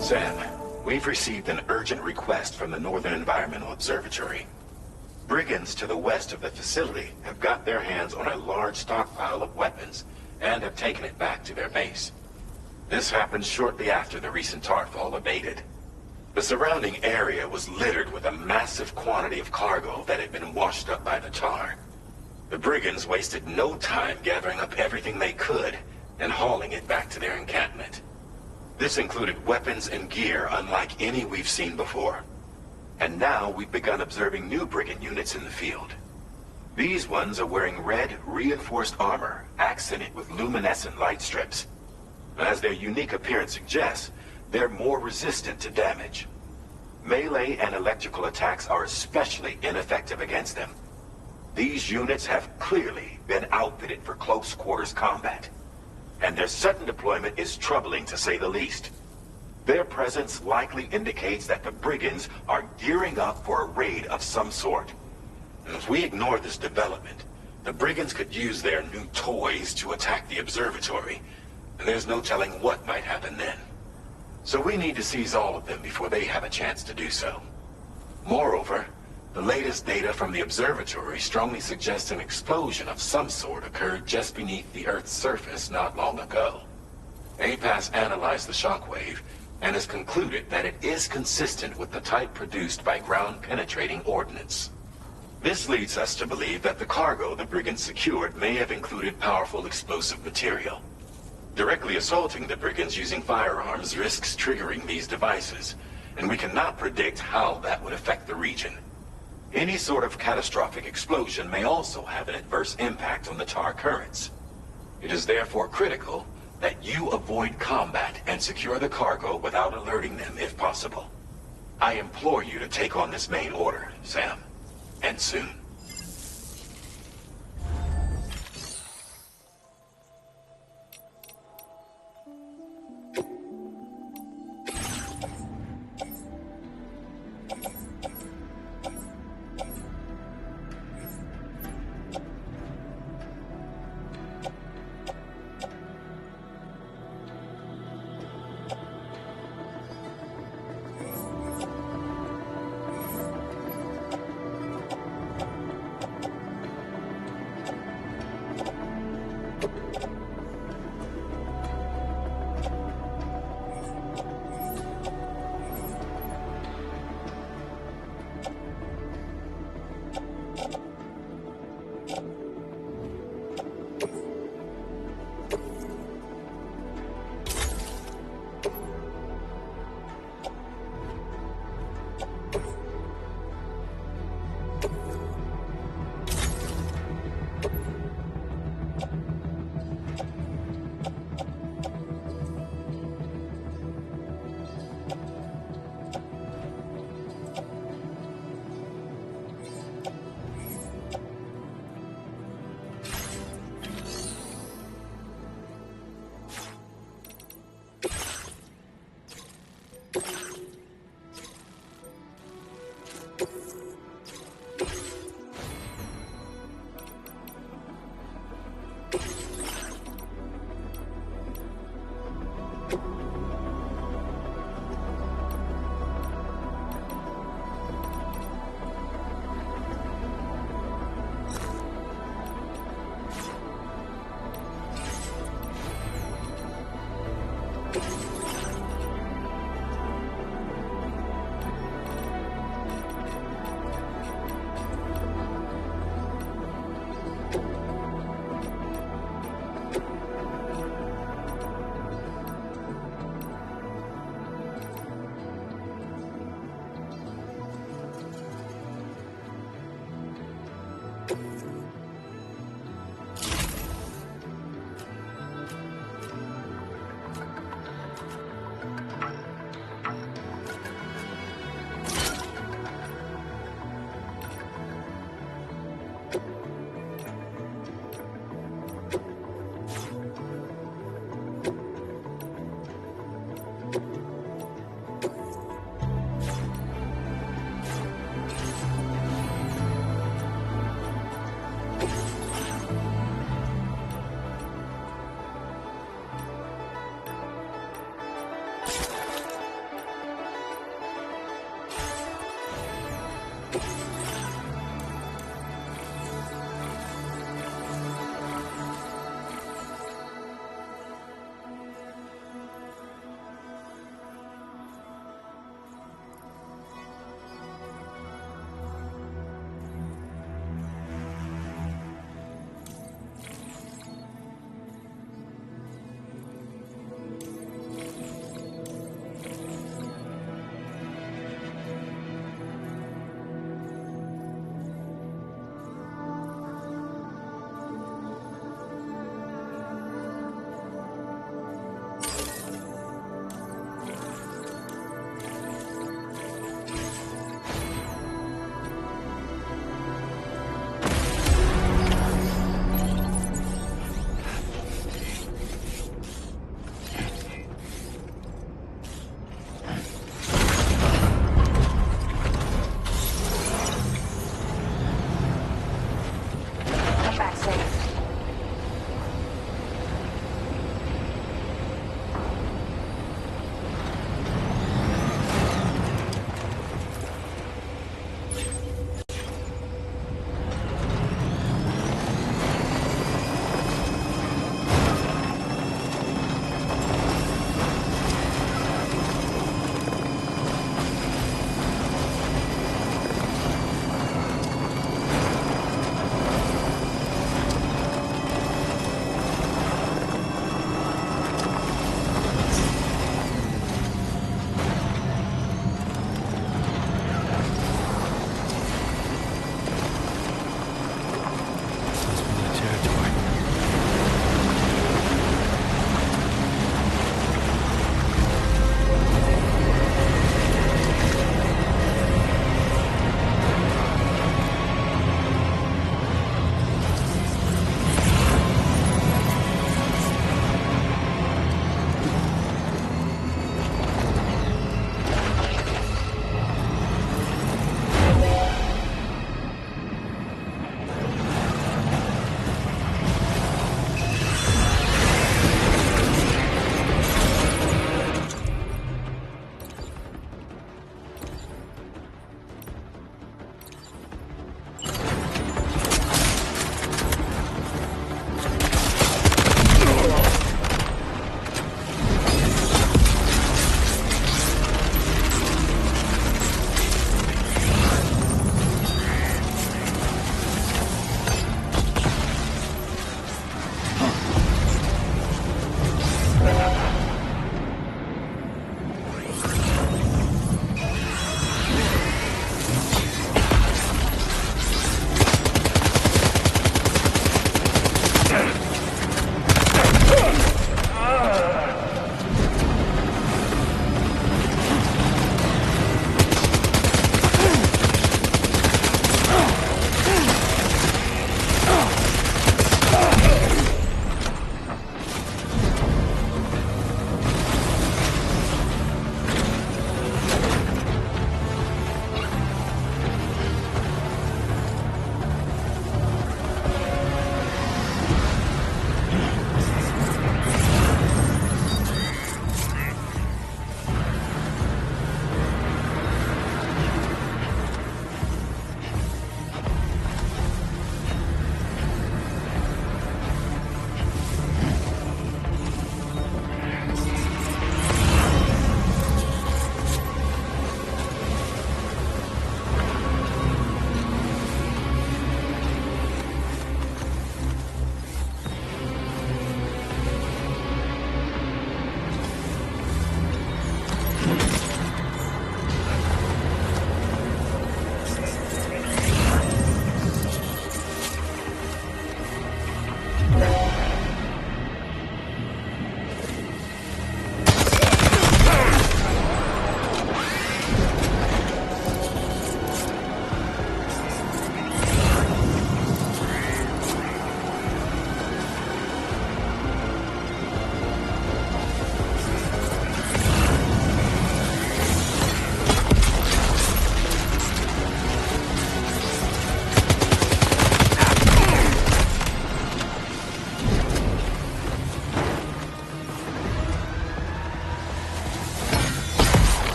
Sam, we've received an urgent request from the Northern Environmental Observatory. Brigands to the west of the facility have got their hands on a large stockpile of weapons and have taken it back to their base. This happened shortly after the recent tarfall abated. The surrounding area was littered with a massive quantity of cargo that had been washed up by the tar. The brigands wasted no time gathering up everything they could and hauling it back to their encampment. This included weapons and gear unlike any we've seen before. And now we've begun observing new brigand units in the field. These ones are wearing red, reinforced armor, accented with luminescent light strips. As their unique appearance suggests, they're more resistant to damage. Melee and electrical attacks are especially ineffective against them. These units have clearly been outfitted for close quarters combat. And their sudden deployment is troubling to say the least. Their presence likely indicates that the brigands are gearing up for a raid of some sort. And if we ignore this development, the brigands could use their new toys to attack the observatory, and there's no telling what might happen then. So we need to seize all of them before they have a chance to do so. Moreover, the latest data from the observatory strongly suggests an explosion of some sort occurred just beneath the Earth's surface not long ago. APAS analyzed the shockwave and has concluded that it is consistent with the type produced by ground-penetrating ordnance. This leads us to believe that the cargo the brigands secured may have included powerful explosive material. Directly assaulting the brigands using firearms risks triggering these devices, and we cannot predict how that would affect the region. Any sort of catastrophic explosion may also have an adverse impact on the tar currents. It is therefore critical that you avoid combat and secure the cargo without alerting them if possible. I implore you to take on this main order, Sam, and soon.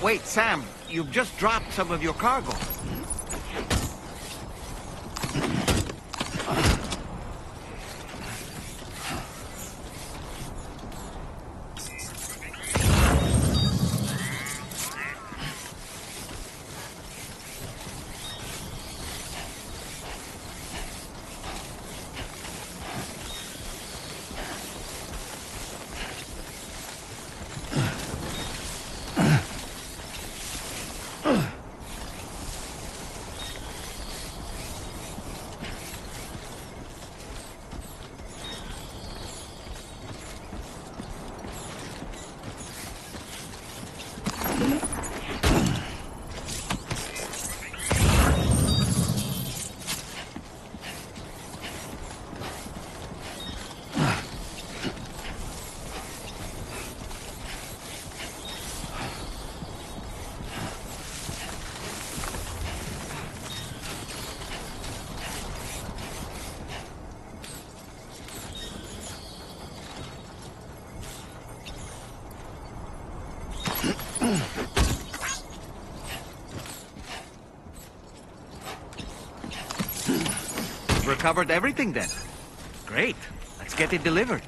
Wait, Sam, you've just dropped some of your cargo. Recovered everything then. Great. Let's get it delivered.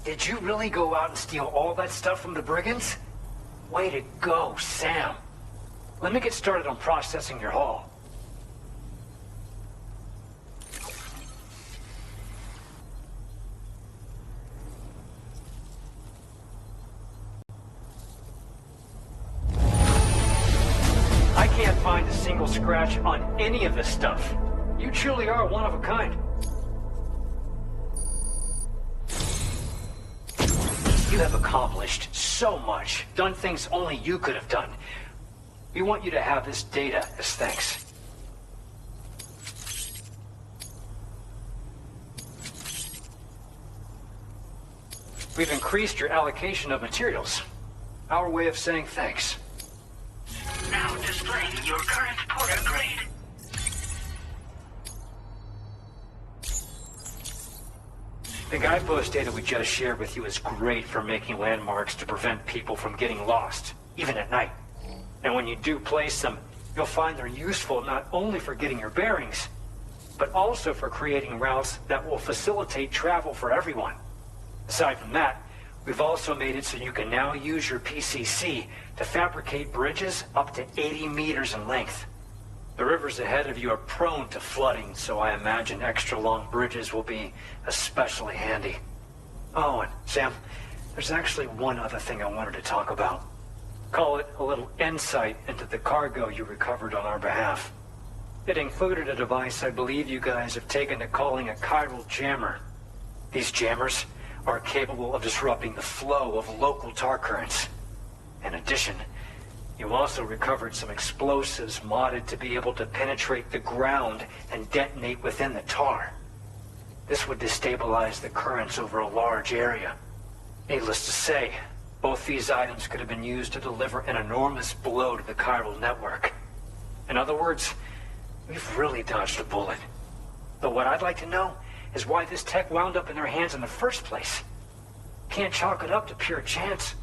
Did you really go out and steal all that stuff from the brigands? Way to go, Sam. Let me get started on processing your haul. I can't find a single scratch on any of this stuff. You truly are one of a kind. You have accomplished so much, done things only you could have done. We want you to have this data as thanks. We've increased your allocation of materials. Our way of saying thanks. Now displaying your current porter grade. The guidepost data we just shared with you is great for making landmarks to prevent people from getting lost, even at night. And when you do place them, you'll find they're useful not only for getting your bearings, but also for creating routes that will facilitate travel for everyone. Aside from that, we've also made it so you can now use your PCC to fabricate bridges up to 80 meters in length. The rivers ahead of you are prone to flooding, so I imagine extra long bridges will be especially handy. Oh, and Sam, there's actually one other thing I wanted to talk about. Call it a little insight into the cargo you recovered on our behalf. It included a device I believe you guys have taken to calling a chiral jammer. These jammers are capable of disrupting the flow of local tar currents. In addition, you also recovered some explosives modded to be able to penetrate the ground and detonate within the tar. This would destabilize the currents over a large area. Needless to say, both these items could have been used to deliver an enormous blow to the chiral network. In other words, we've really dodged a bullet. But what I'd like to know is why this tech wound up in their hands in the first place. Can't chalk it up to pure chance.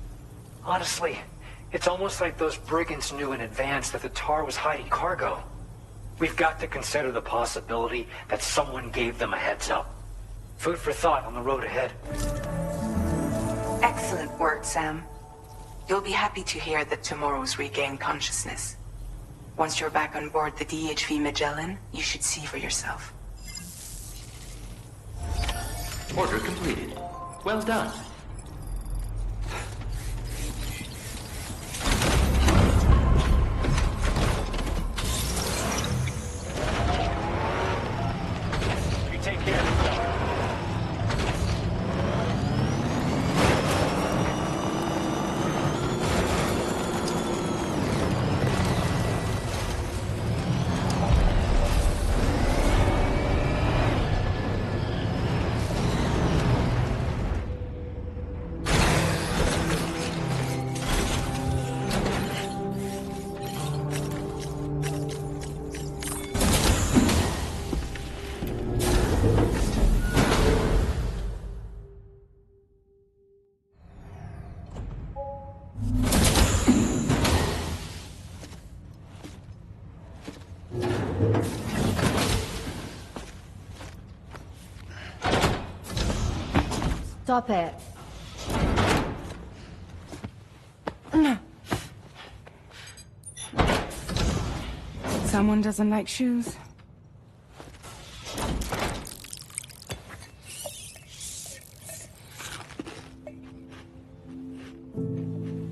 Honestly, it's almost like those brigands knew in advance that the tar was hiding cargo. We've got to consider the possibility that someone gave them a heads up. Food for thought on the road ahead. Excellent work, Sam. You'll be happy to hear that tomorrow's regained consciousness. Once you're back on board the DHV Magellan, you should see for yourself. Order completed. Well done. You take care of yourself. Stop it. Someone doesn't like shoes.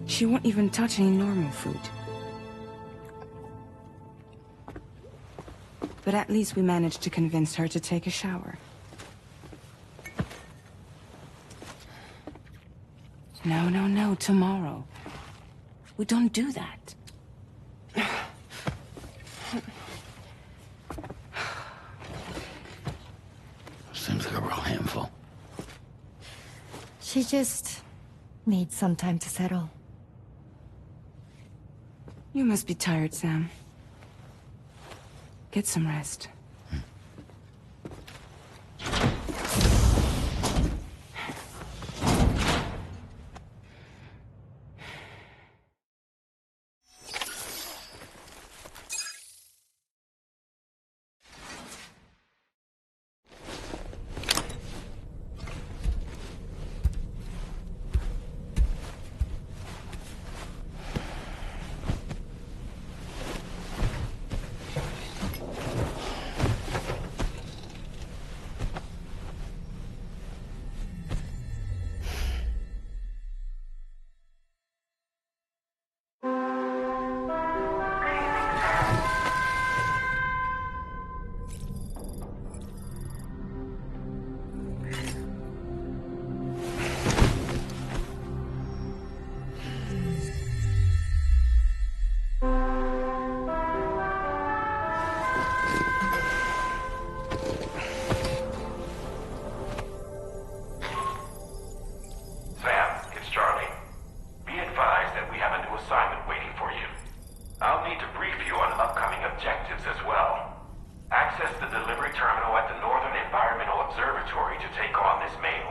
She won't even touch any normal food. But at least we managed to convince her to take a shower. No, tomorrow. We don't do that. Seems like a real handful. She just needs some time to settle. You must be tired, Sam. Get some rest. need to brief you on upcoming objectives as well. Access the delivery terminal at the Northern Environmental Observatory to take on this main